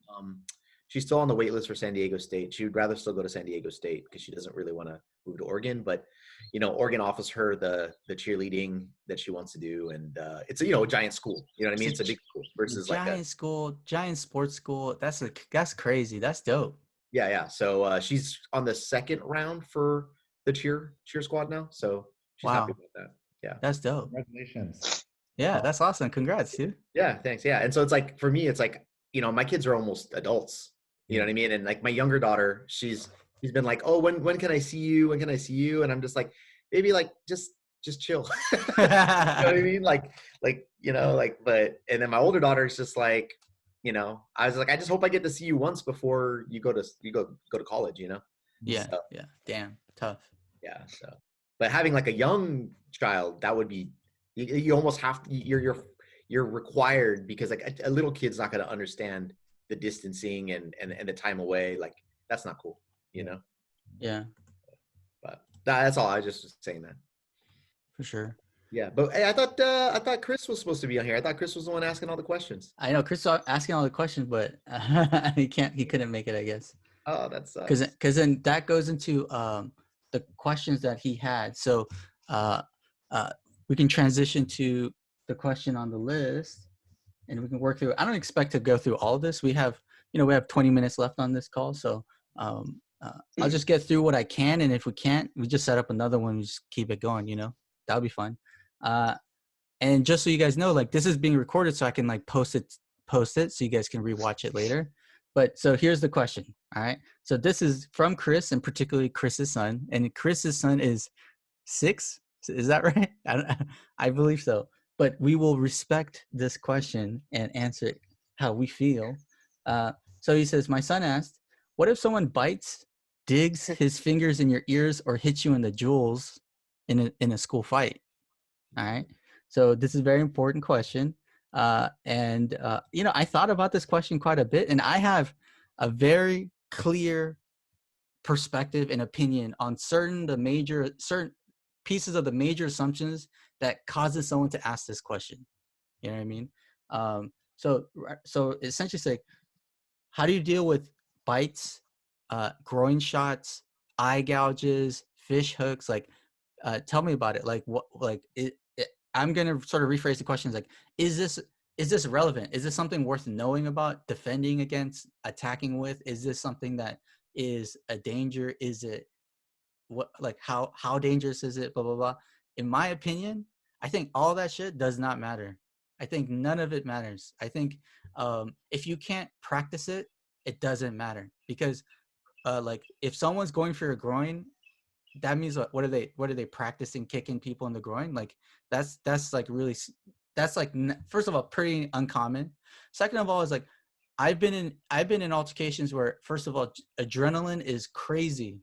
on the wait list for San Diego State. She would rather still go to San Diego State because she doesn't really want to move to Oregon. But Oregon offers her the cheerleading that she wants to do, and it's a giant school. You know what I mean? It's a big school versus giant sports school. That's crazy. That's dope. Yeah. So she's on the second round for the cheer squad now. So she's happy with that. Yeah, that's dope. Congratulations. Yeah, that's awesome. Congrats, dude. Yeah, thanks. Yeah, and so it's like for me, it's like my kids are almost adults. You know what I mean? And like my younger daughter, she's been like, oh, when can I see you? When can I see you? And I'm just like, baby, like just chill. You know what I mean? But and then my older daughter is just like, I was like, I just hope I get to see you once before you go to college, Yeah. So, yeah. Damn. Tough. Yeah. So, but having like a young child, that would be, you almost have to, you're required, because like a little kid's not going to understand the distancing and the time away. Like that's not cool, Yeah. But that's all. I was just saying that. For sure. Yeah, but hey, I thought Chris was supposed to be on here. I thought Chris was the one asking all the questions. I know Chris was asking all the questions, but he couldn't make it, I guess. Oh, that sucks. Because then that goes into the questions that he had. So we can transition to the question on the list, and we can work through. I don't expect to go through all of this. We have 20 minutes left on this call, so I'll just get through what I can, and if we can't, we just set up another one. We just keep it going. That'll be fun. And just so you guys know, like this is being recorded, so I can like post it so you guys can rewatch it later. But so here's the question. All right. So this is from Chris, and particularly Chris's son, and Chris's son is 6. Is that right? I believe so. But we will respect this question and answer it how we feel. So he says, my son asked, what if someone bites, digs his fingers in your ears, or hits you in the jewels in a school fight? All right. So this is a very important question. And I thought about this question quite a bit, and I have a very clear perspective and opinion on certain pieces of the major assumptions that causes someone to ask this question. You know what I mean? So essentially say, how do you deal with bites, groin shots, eye gouges, fish hooks? Like, tell me about it. Like what, like I'm going to sort of rephrase the questions like, is this relevant? Is this something worth knowing about, defending against, attacking with? Is this something that is a danger? Is it how dangerous is it? Blah, blah, blah. In my opinion, I think all that shit does not matter. I think none of it matters. I think if you can't practice it, it doesn't matter, because like if someone's going for your groin, that means what are they practicing kicking people in the groin? Like that's like really, that's like, first of all, pretty uncommon. Second of all, is like I've been in altercations where, first of all, adrenaline is crazy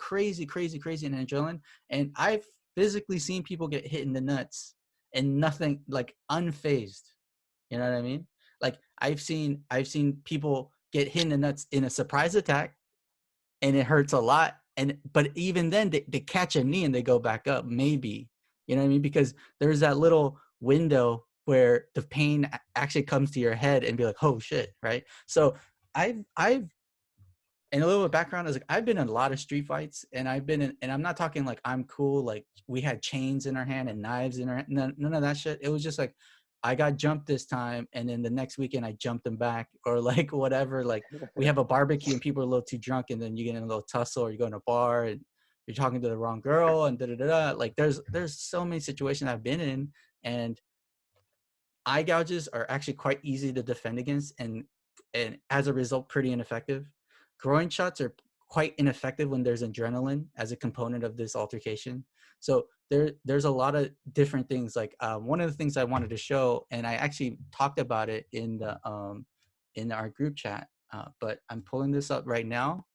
in adrenaline, and I've physically seen people get hit in the nuts and nothing, like unfazed. You know what I mean? Like I've seen people get hit in the nuts in a surprise attack, and it hurts a lot. But even then, they catch a knee and they go back up, maybe. You know what I mean? Because there's that little window where the pain actually comes to your head and be like, oh shit, right? So I've and a little bit of background is like, I've been in a lot of street fights, and and I'm not talking like I'm cool, like we had chains in our hand and knives in our hand. None of that shit. It was just like, I got jumped this time, and then the next weekend I jumped them back, or like whatever. Like we have a barbecue and people are a little too drunk, and then you get in a little tussle, or you go in a bar and you're talking to the wrong girl, and da da da. Like there's so many situations I've been in, and eye gouges are actually quite easy to defend against, and as a result, pretty ineffective. Groin shots are quite ineffective when there's adrenaline as a component of this altercation. So there's a lot of different things. Like one of the things I wanted to show, and I actually talked about it in our group chat, but I'm pulling this up right now.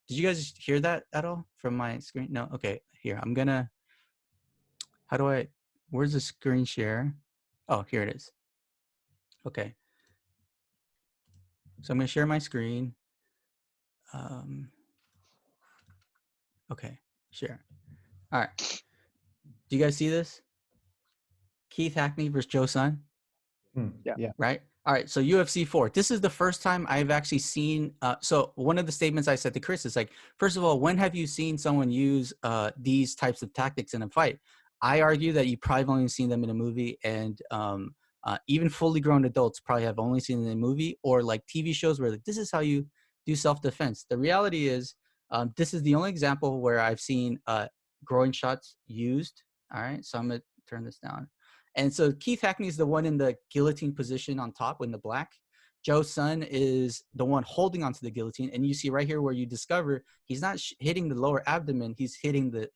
Did you guys hear that at all from my screen? No? Okay, here, where's the screen share? Oh, here it is. Okay. So I'm gonna share my screen. Okay, share. All right. Do you guys see this? Keith Hackney versus Joe Sun. Yeah. Right. All right. So UFC 4. This is the first time I've actually seen. So one of the statements I said to Chris is like, first of all, when have you seen someone use these types of tactics in a fight? I argue that you probably have only seen them in a movie, and even fully grown adults probably have only seen them in a movie or like TV shows where like, this is how you do self-defense. The reality is, this is the only example where I've seen groin shots used. All right. So I'm gonna turn this down. And so Keith Hackney is the one in the guillotine position on top in the black. Joe Sun is the one holding onto the guillotine. And you see right here where you discover he's not hitting the lower abdomen. He's hitting the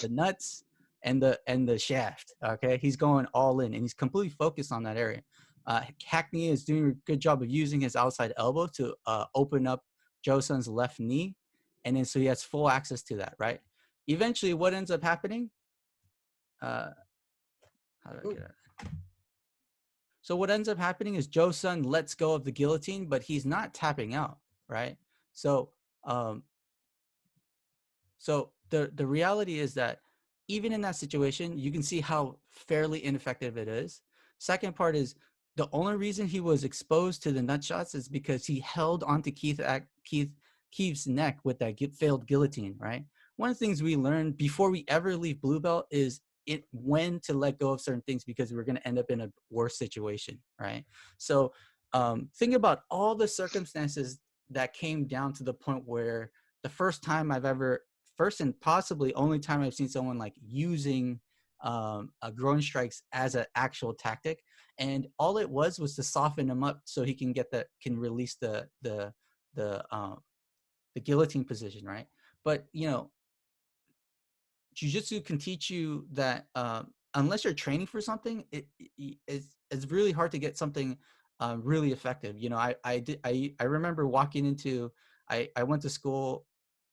nuts and the shaft. Okay. He's going all in and he's completely focused on that area. Hackney is doing a good job of using his outside elbow to open up Joe Sun's left knee. And then so he has full access to that, right? Eventually what ends up happening, how do I get it? So what ends up happening is Joe Sun lets go of the guillotine, but he's not tapping out, right? So, so the reality is that even in that situation, you can see how fairly ineffective it is. Second part is the only reason he was exposed to the nut shots is because he held onto Keith's neck with that failed guillotine, right? One of the things we learned before we ever leave blue belt is when to let go of certain things because we're going to end up in a worse situation, right? So think about all the circumstances that came down to the point where the first and possibly only time I've seen someone like using groin strikes as an actual tactic, and all it was to soften him up so he can release the guillotine position, right? But you know, jiu-jitsu can teach you that unless you're training for something, it's really hard to get something really effective. You know, I remember walking into, I went to school.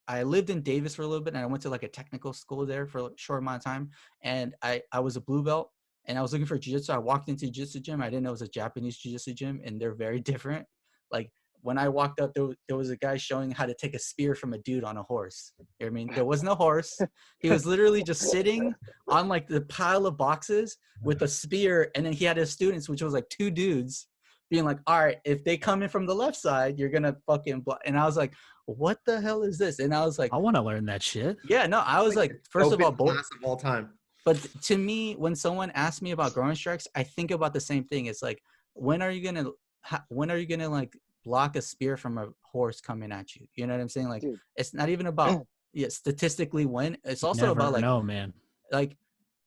I lived in Davis for a little bit, and I went to like a technical school there for a short amount of time. And I was a blue belt, and I was looking for jiu-jitsu. I walked into a jiu-jitsu gym. I didn't know it was a Japanese jiu-jitsu gym, and they're very different. Like when I walked up, there was a guy showing how to take a spear from a dude on a horse. You know what I mean? There was no horse. He was literally just sitting on like the pile of boxes with a spear. And then he had his students, which was like two dudes, being like, all right, if they come in from the left side, you're going to fucking block. And I was like, what the hell is this? And I was like, I want to learn that shit. Yeah, no, I was like, first of all, class of all time. But to me, when someone asks me about groin strikes, I think about the same thing. It's like, when are you going to like block a spear from a horse coming at you? You know what I'm saying? Like, dude, it's not even about statistically when. It's also about like, no, man. Like,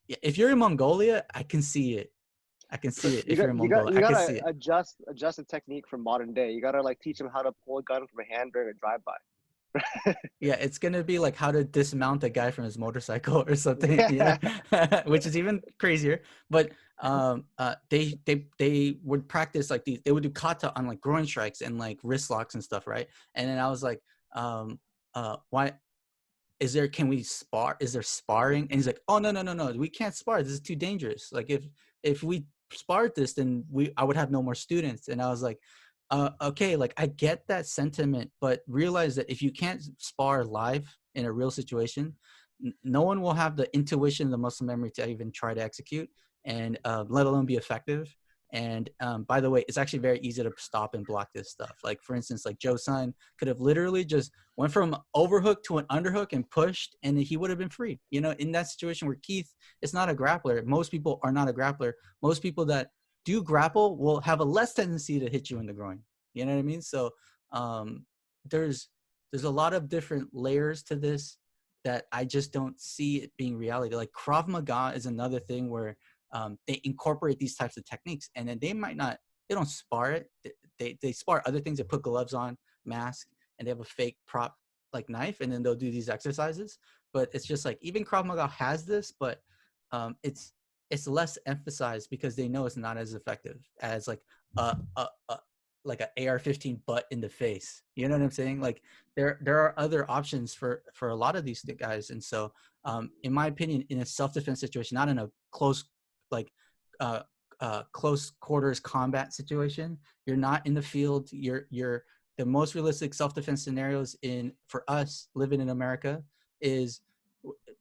if you're in Mongolia, I can see it. If you're in Mongolia, I can see it. Adjust the technique from modern day. You gotta like teach them how to pull a gun from a hand during a drive-by. Yeah, it's gonna be like how to dismount a guy from his motorcycle or something, yeah. Which is even crazier. But they would practice like these. They would do kata on like groin strikes and like wrist locks and stuff, right? And then I was like, why? Can we spar? Is there sparring? And he's like, oh no, we can't spar. This is too dangerous. Like if we sparred this, then I would have no more students. And I was like, okay, like I get that sentiment, but realize that if you can't spar live in a real situation, no one will have the intuition, the muscle memory to even try to execute, and let alone be effective. And by the way, it's actually very easy to stop and block this stuff. Like for instance, like Joe Son could have literally just went from overhook to an underhook and pushed, and he would have been free. You know, in that situation where Keith is not a grappler, most people are not a grappler. Most people that do grapple will have a less tendency to hit you in the groin. You know what I mean? So there's a lot of different layers to this that I just don't see it being reality. Like Krav Maga is another thing where they incorporate these types of techniques, and then they don't spar it. They spar other things. They put gloves on, mask, and they have a fake prop like knife, and then they'll do these exercises. But it's just like, even Krav Maga has this, but it's less emphasized because they know it's not as effective as like like an AR-15 butt in the face. You know what I'm saying? Like there are other options for a lot of these guys. And so in my opinion, in a self-defense situation, not in a close quarters combat situation, you're not in the field. You're the most realistic self-defense scenarios for us living in America is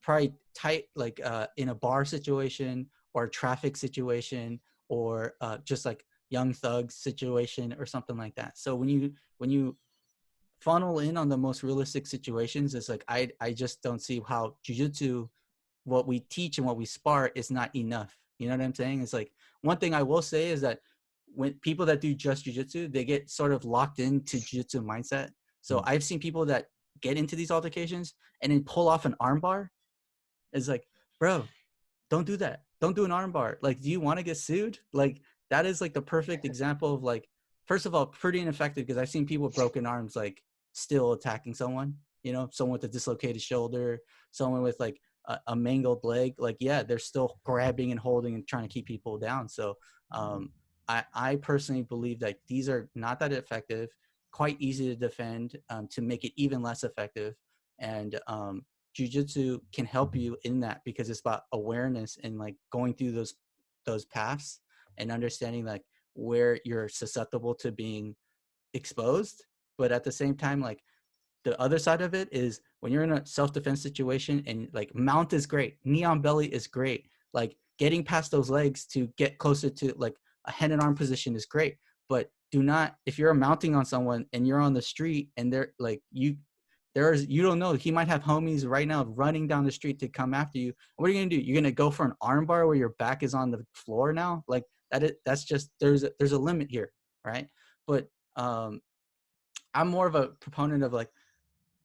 probably tight, like in a bar situation or a traffic situation, or just like Young Thug situation or something like that. So when you funnel in on the most realistic situations, it's like I just don't see how jiu-jitsu, what we teach and what we spar, is not enough. You know what I'm saying? It's like, one thing I will say is that when people that do just jiu-jitsu, they get sort of locked into jiu-jitsu mindset. So I've seen people that get into these altercations and then pull off an armbar. It's like, bro, don't do that. Don't do an armbar. Like, do you want to get sued? Like, that is like the perfect example of, like, first of all, pretty ineffective, because I've seen people with broken arms like still attacking someone, you know, someone with a dislocated shoulder, someone with like a mangled leg. Like, yeah, they're still grabbing and holding and trying to keep people down. So I personally believe that these are not that effective, quite easy to defend, to make it even less effective. And jiu-jitsu can help you in that, because it's about awareness and like going through those paths and understanding like where you're susceptible to being exposed. But at the same time, like, the other side of it is when you're in a self-defense situation, and like, mount is great, knee on belly is great, like getting past those legs to get closer to like a head and arm position is great. But do not, if you're mounting on someone and you're on the street and they're like, you don't know, he might have homies right now running down the street to come after you. What are you gonna do? You're gonna go for an arm bar where your back is on the floor now? Like, that's just, there's a limit here, right? But I'm more of a proponent of like,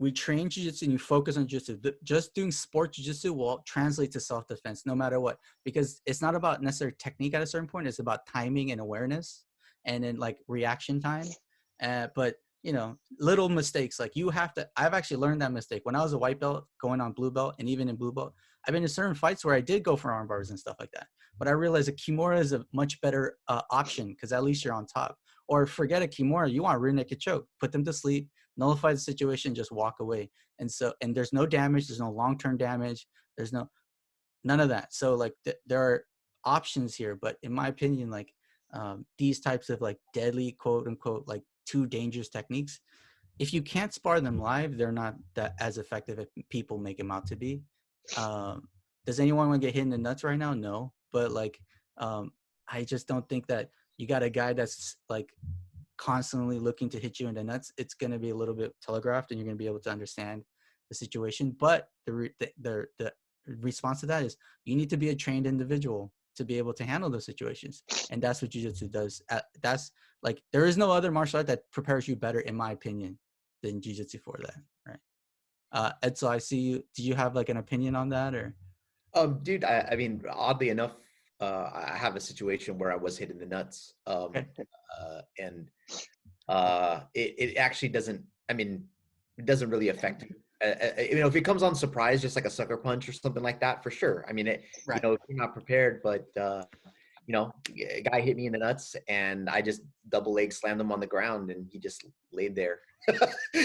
we train jiu-jitsu and you focus on jiu-jitsu. Just doing sport jiu-jitsu will translate to self-defense no matter what, because it's not about necessarily technique at a certain point. It's about timing and awareness, and then like reaction time. But you know, little mistakes, like I've actually learned that mistake when I was a white belt going on blue belt, and even in blue belt, I've been in certain fights where I did go for arm bars and stuff like that. But I realized a kimura is a much better option, because at least you're on top. Or forget a kimura, you want rear naked choke, put them to sleep, nullify the situation, just walk away. And there's no damage, there's no long-term damage, there's none of that. So like there are options here, but in my opinion, like these types of like deadly, quote unquote, like too dangerous techniques, if you can't spar them live, they're not that as effective as people make them out to be. Does anyone want to get hit in the nuts right now? No, but like I just don't think that you got a guy that's like constantly looking to hit you in the nuts. It's going to be a little bit telegraphed, and you're going to be able to understand the situation. But the response to that is, you need to be a trained individual to be able to handle those situations. And that's what jiu-jitsu does. That's like, there is no other martial art that prepares you better, in my opinion, than jiu-jitsu for that. Right. Ed, so I see you, do you have like an opinion on that, or? Dude, I mean, oddly enough, I have a situation where I was hit in the nuts. Okay. And it actually doesn't, I mean, it doesn't really affect you. You know, if it comes on surprise, just like a sucker punch or something like that, for sure. I mean, Right. You know, if you're not prepared, but, you know, a guy hit me in the nuts, and I just double leg slammed him on the ground, and he just laid there.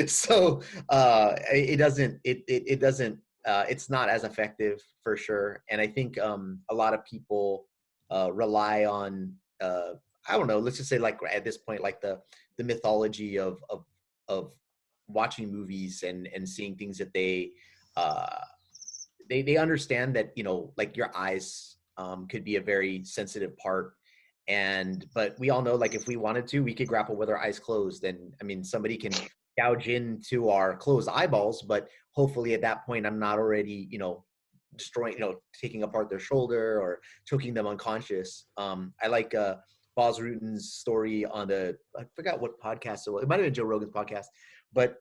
So it doesn't, it's not as effective, for sure. And I think a lot of people rely on, I don't know, let's just say, like, at this point, like the mythology of watching movies and seeing things that they understand that, you know, like your eyes could be a very sensitive part. But we all know, like, if we wanted to, we could grapple with our eyes closed. And I mean, somebody can gouge into our closed eyeballs, but hopefully at that point, I'm not already, destroying, taking apart their shoulder or choking them unconscious. I like Boz Rutan's story on I forgot what podcast it was. It might have been Joe Rogan's podcast, but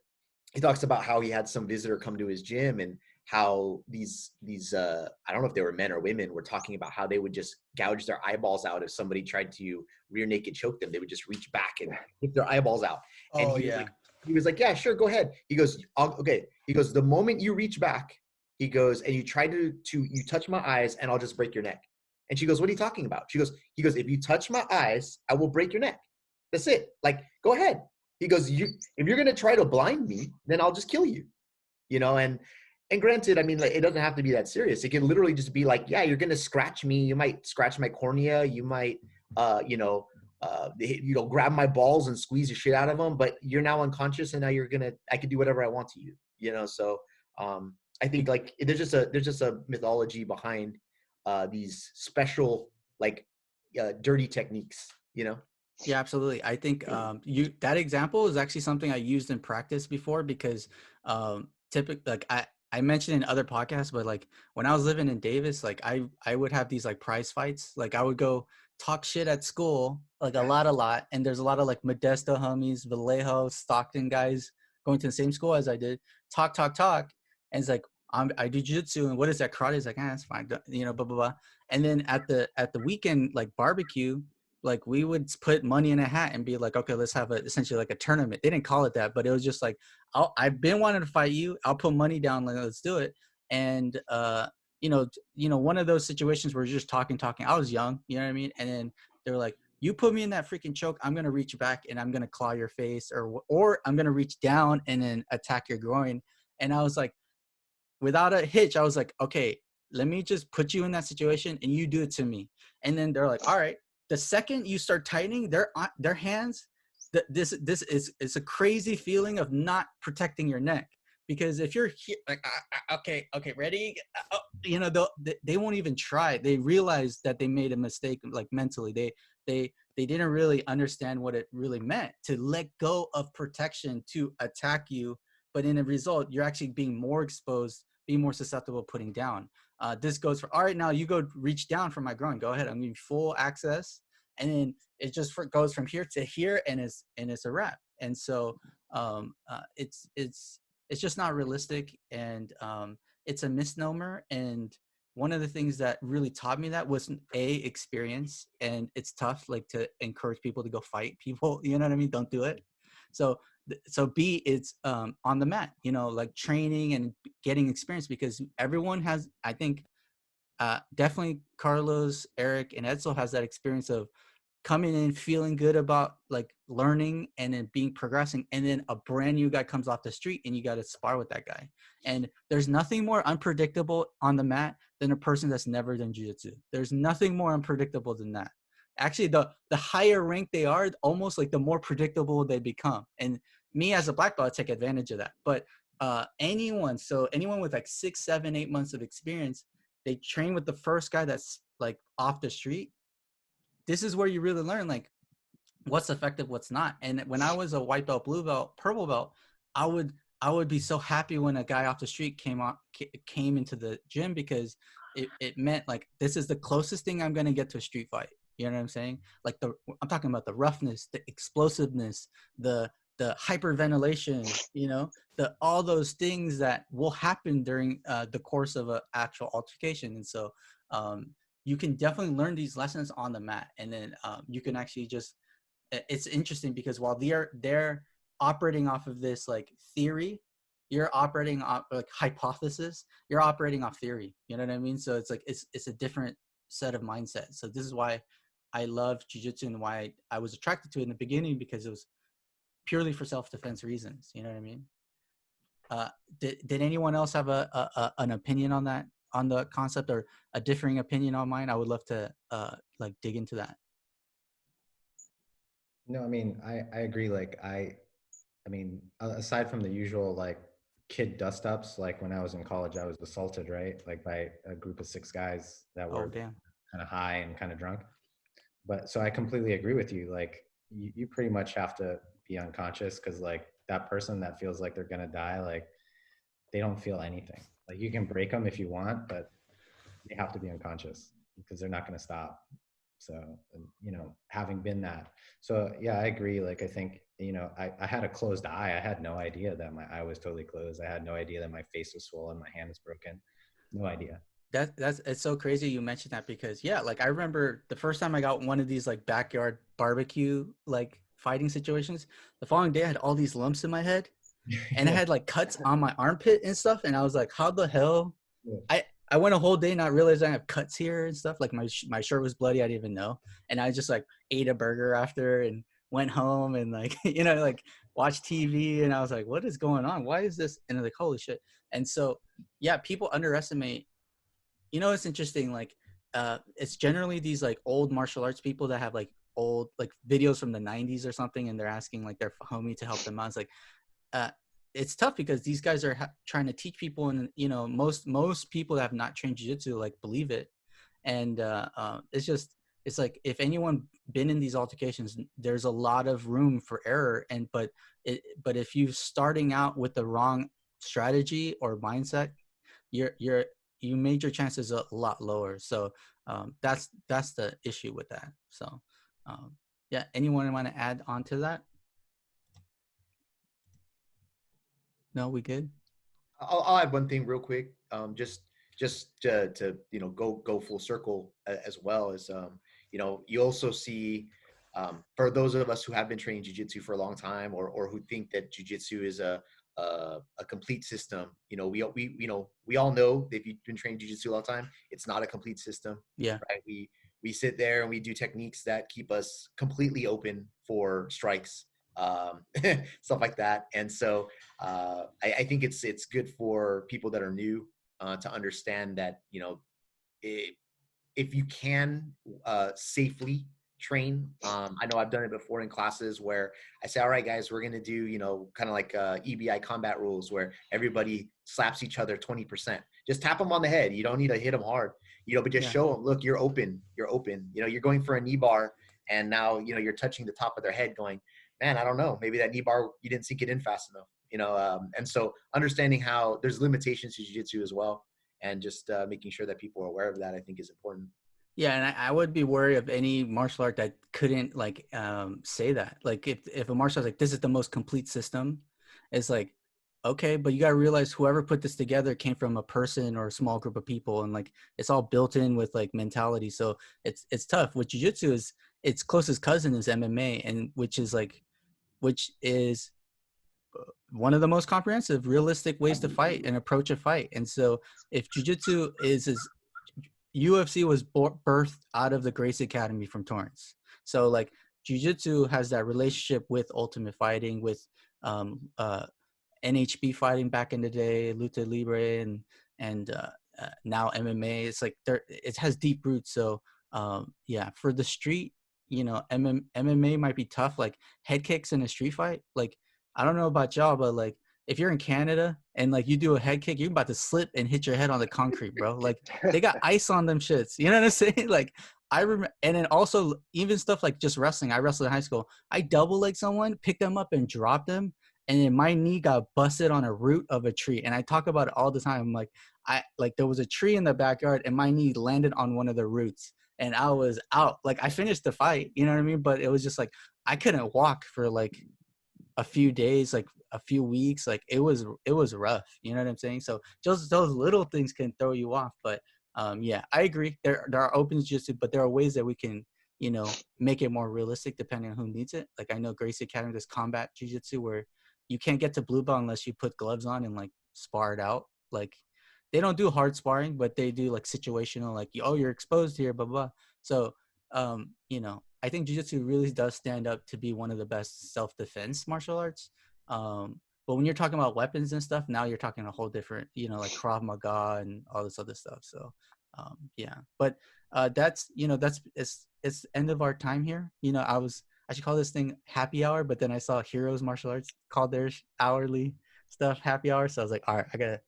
he talks about how he had some visitor come to his gym and how these I don't know if they were men or women, were talking about how they would just gouge their eyeballs out if somebody tried to rear naked choke them. They would just reach back and get their eyeballs out. And he was like, yeah, sure, go ahead. He goes, okay. He goes, the moment you reach back, he goes, and you try to you touch my eyes and I'll just break your neck. And she goes, what are you talking about? He goes, if you touch my eyes, I will break your neck. That's it. Like, go ahead. He goes, if you're going to try to blind me, then I'll just kill you, and granted, I mean, like, it doesn't have to be that serious. It can literally just be like, yeah, you're going to scratch me. You might scratch my cornea. You might, grab my balls and squeeze the shit out of them, but you're now unconscious and now I can do whatever I want to you, So I think, like, there's just a mythology behind these special, like, dirty techniques, Yeah, absolutely. I think that example is actually something I used in practice before, because typically, like, I mentioned in other podcasts, but like when I was living in Davis, like I would have these like prize fights. Like I would go talk shit at school, like a lot. And there's a lot of like Modesto homies, Vallejo, Stockton guys going to the same school as I did. Talk. And it's like, I do jiu-jitsu, and what is that? Karate? Is like, that's fine. Blah, blah, blah. And then at the weekend, like barbecue, like we would put money in a hat and be like, okay, let's have essentially like a tournament. They didn't call it that, but it was just like, I've been wanting to fight you. I'll put money down. Like, let's do it. And, one of those situations where you're just talking. I was young, you know what I mean? And then they were like, you put me in that freaking choke, I'm going to reach back and I'm going to claw your face, or I'm going to reach down and then attack your groin. And I was like, without a hitch, I was like, okay, let me just put you in that situation and you do it to me. And then they're like, all right. The second you start tightening their hands, this is a crazy feeling of not protecting your neck, because if you're here, like, okay, ready, they won't even try. They realize that they made a mistake, like mentally. They didn't really understand what it really meant to let go of protection to attack you, but in a result, you're actually being more exposed, being more susceptible, putting down. This goes for, all right, now you go reach down for my groin. Go ahead. I'm giving you full access. And then it just goes from here to here, and it's a wrap. And so it's just not realistic, and it's a misnomer. And one of the things that really taught me that was experience. And it's tough, like, to encourage people to go fight people. You know what I mean? Don't do it. So B, it's on the mat, like training and getting experience, because everyone has, I think, definitely Carlos, Eric, and Edesel has that experience of coming in, feeling good about like learning and then progressing. And then a brand new guy comes off the street and you got to spar with that guy. And there's nothing more unpredictable on the mat than a person that's never done jiu-jitsu. There's nothing more unpredictable than that. Actually, the higher rank they are, almost like the more predictable they become. And me as a black belt, I take advantage of that. But anyone with like 6, 7, 8 months of experience, they train with the first guy that's like off the street. This is where you really learn, like, what's effective, what's not. And when I was a white belt, blue belt, purple belt, I would be so happy when a guy off the street came into the gym, because it meant like, this is the closest thing I'm going to get to a street fight. You know what I'm saying? Like I'm talking about the roughness, the explosiveness, the hyperventilation, all those things that will happen during the course of an actual altercation. And so you can definitely learn these lessons on the mat. And then you can actually it's interesting, because while they're operating off of this like theory, you're operating off like hypothesis, you're operating off theory. You know what I mean? So it's like, it's a different set of mindsets. So this is why I love jiu-jitsu and why I was attracted to it in the beginning, because it was purely for self-defense reasons. You know what I mean? Did anyone else have an opinion on that, on the concept, or a differing opinion on mine? I would love to like dig into that. No, I mean, I agree. Like, I mean, aside from the usual like kid dust ups, like when I was in college, I was assaulted, right? Like by a group of 6 guys that were kind of high and kind of drunk. but so I completely agree with you. Like you pretty much have to be unconscious, because like that person that feels like they're gonna die, like they don't feel anything. Like you can break them if you want, but they have to be unconscious because they're not gonna stop. So, you know, having been that, so yeah, I agree. Like I think, you know, I had a closed eye. I had no idea that my eye was totally closed. I had no idea that my face was swollen, my hand was broken. No idea. That's it's so crazy you mentioned that, because yeah, like I remember the first time I got one of these like backyard barbecue like fighting situations, the following day I had all these lumps in my head and I Yeah. had like cuts on my armpit and stuff, and I was like, how the hell? Yeah. I went a whole day not realizing I have cuts here and stuff. Like my shirt was bloody, I didn't even know, and I just like ate a burger after and went home and like you know, like watched TV, and I was like, what is going on? Why is this? And I'm like, holy shit. And so yeah, people underestimate. You know, it's interesting. Like, it's generally these like old martial arts people that have like old like videos from the 90s or something, and they're asking like their homie to help them out. It's like, uh, it's tough because these guys are trying to teach people, and you know, most people that have not trained jiu-jitsu like believe it, and it's just it's like if anyone been in these altercations, there's a lot of room for error, and but if you starting out with the wrong strategy or mindset, you made your chances a lot lower. So that's the issue with that. So yeah, anyone want to add on to that? No, we good? I'll add one thing real quick. Just to you know go full circle as well as you know, you also see for those of us who have been training jiu-jitsu for a long time, or who think that jiu-jitsu is a complete system. You know, we all know that if you've been training jiu-jitsu a long time, it's not a complete system. Yeah. Right. We sit there and we do techniques that keep us completely open for strikes, stuff like that. And so I think it's good for people that are new to understand that, you know, if you can safely train. I know I've done it before in classes where I say, all right, guys, we're going to do, you know, kind of like EBI combat rules where everybody slaps each other 20%. Just tap them on the head. You don't need to hit them hard, you know, but just show them, look, you're open. You're open. You know, you're going for a knee bar, and now, you know, you're touching the top of their head going, man, I don't know, maybe that knee bar, you didn't sink it in fast enough, you know? And so understanding how there's limitations to jiu-jitsu as well, and just making sure that people are aware of that, I think is important. Yeah, and I would be worried of any martial art that couldn't like say that. Like if a martial art like this is the most complete system, it's like, okay, but you gotta realize whoever put this together came from a person or a small group of people, and like it's all built in with like mentality. So it's tough. With jiu-jitsu is its closest cousin is MMA, and which is one of the most comprehensive, realistic ways to fight and approach a fight. And so if jiu-jitsu is UFC was birthed out of the Gracie Academy from Torrance. So like jiu-jitsu has that relationship with Ultimate Fighting, with NHB fighting back in the day, Lucha Libre, and now MMA. It's like it has deep roots. So yeah, for the street, you know, MMA might be tough. Like head kicks in a street fight. Like I don't know about y'all, but like if you're in Canada and like you do a head kick, you're about to slip and hit your head on the concrete, bro. Like they got ice on them shits. You know what I'm saying? Like I remember, and then also even stuff like just wrestling. I wrestled in high school. I double leg someone, picked them up and dropped them, and then my knee got busted on a root of a tree. And I talk about it all the time. I'm like, there was a tree in the backyard and my knee landed on one of the roots and I was out. Like I finished the fight, you know what I mean? But it was just like I couldn't walk for like a few days, like a few weeks. Like it was rough, you know what I'm saying? So just those little things can throw you off. But yeah, I agree, there are open jiu-jitsu, but there are ways that we can, you know, make it more realistic depending on who needs it. Like I know Gracie Academy does combat jiu-jitsu where you can't get to blue belt unless you put gloves on and like spar it out. Like they don't do hard sparring, but they do like situational, like, oh, you're exposed here, blah blah. So you know, I think jiu-jitsu really does stand up to be one of the best self-defense martial arts. But when you're talking about weapons and stuff, now you're talking a whole different, you know, like Krav Maga and all this other stuff. So yeah, but that's, you know, it's end of our time here. You know, I should call this thing happy hour, but then I saw Heroes Martial Arts called their hourly stuff happy hour. So I was like, all right, I gotta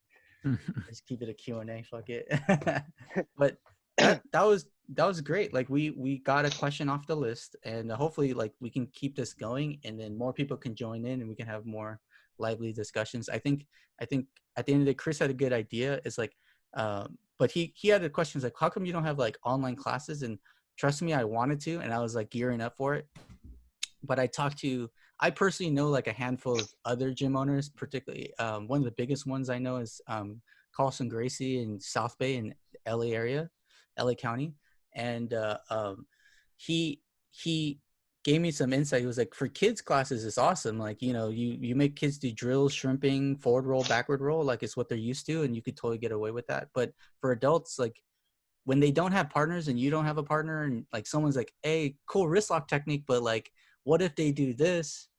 just keep it a Q&A, fuck it. But that was great. Like we got a question off the list, and hopefully like we can keep this going, and then more people can join in, and we can have more lively discussions. I think at the end of the day, Chris had a good idea. It's like, but he had the questions like, how come you don't have like online classes? And trust me, I wanted to, and I was like gearing up for it. But I personally know like a handful of other gym owners, particularly one of the biggest ones I know is Carlson Gracie in South Bay in LA area, LA County. And he gave me some insight. He was like, for kids classes, it's awesome. Like, you know, you make kids do drills, shrimping, forward roll, backward roll, like it's what they're used to, and you could totally get away with that. But for adults, like when they don't have partners and you don't have a partner, and like someone's like, hey, cool wrist lock technique, but like, what if they do this?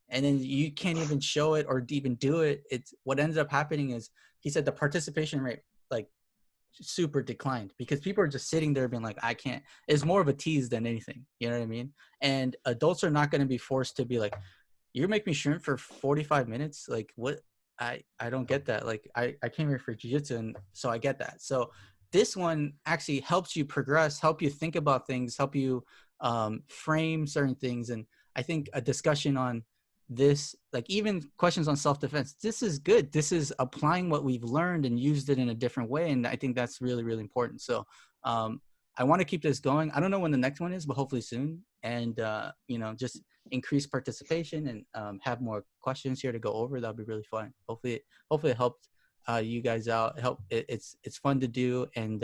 And then you can't even show it or even do it. It's what ends up happening is, he said the participation rate like super declined because people are just sitting there being like, I can't. It's more of a tease than anything. You know what I mean? And adults are not going to be forced to be like, you make me shrimp for 45 minutes. Like what? I don't get that. Like I came here for jiu-jitsu, and so I get that. So this one actually helps you progress, help you think about things, help you frame certain things. And I think a discussion on this, like even questions on self-defense, this is good. This is applying what we've learned and used it in a different way. And I think that's really, really important. So I want to keep this going. I don't know when the next one is, but hopefully soon. And, you know, just increase participation and have more questions here to go over. That'll be really fun. Hopefully it helped you guys out. It's fun to do. And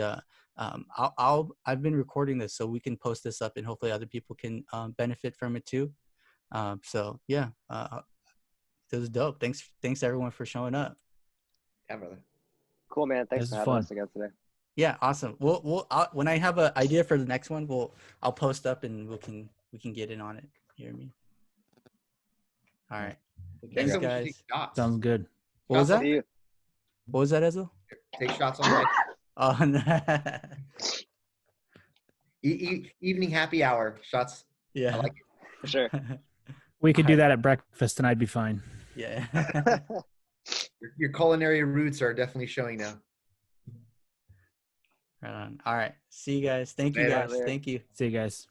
I've been recording this so we can post this up, and hopefully other people can benefit from it too. So yeah, it was dope. Thanks everyone for showing up. Yeah, brother. Cool, man. Thanks for having us again today. Yeah, awesome. We'll when I have an idea for the next one, I'll post up and we can get in on it. You hear me? All right. Thanks, guys. Sounds good. What was that? What was that, Edesel? Take shots on mic. Oh, no. Evening happy hour shots. Yeah, I like it. For sure. We could do that at breakfast, and I'd be fine. Yeah. Your culinary roots are definitely showing now. Right on. All right. See you guys. Thank you, guys. Thank you. See you guys.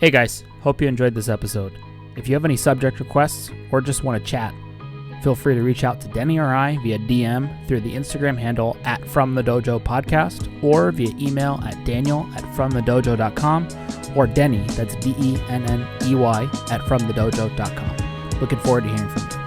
Hey guys, hope you enjoyed this episode. If you have any subject requests or just want to chat, feel free to reach out to Denney or I via DM through the Instagram handle @FromTheDojo Podcast, or via email at daniel@FromTheDojo.com, or Denney, that's DENNEY, @FromTheDojo.com. Looking forward to hearing from you.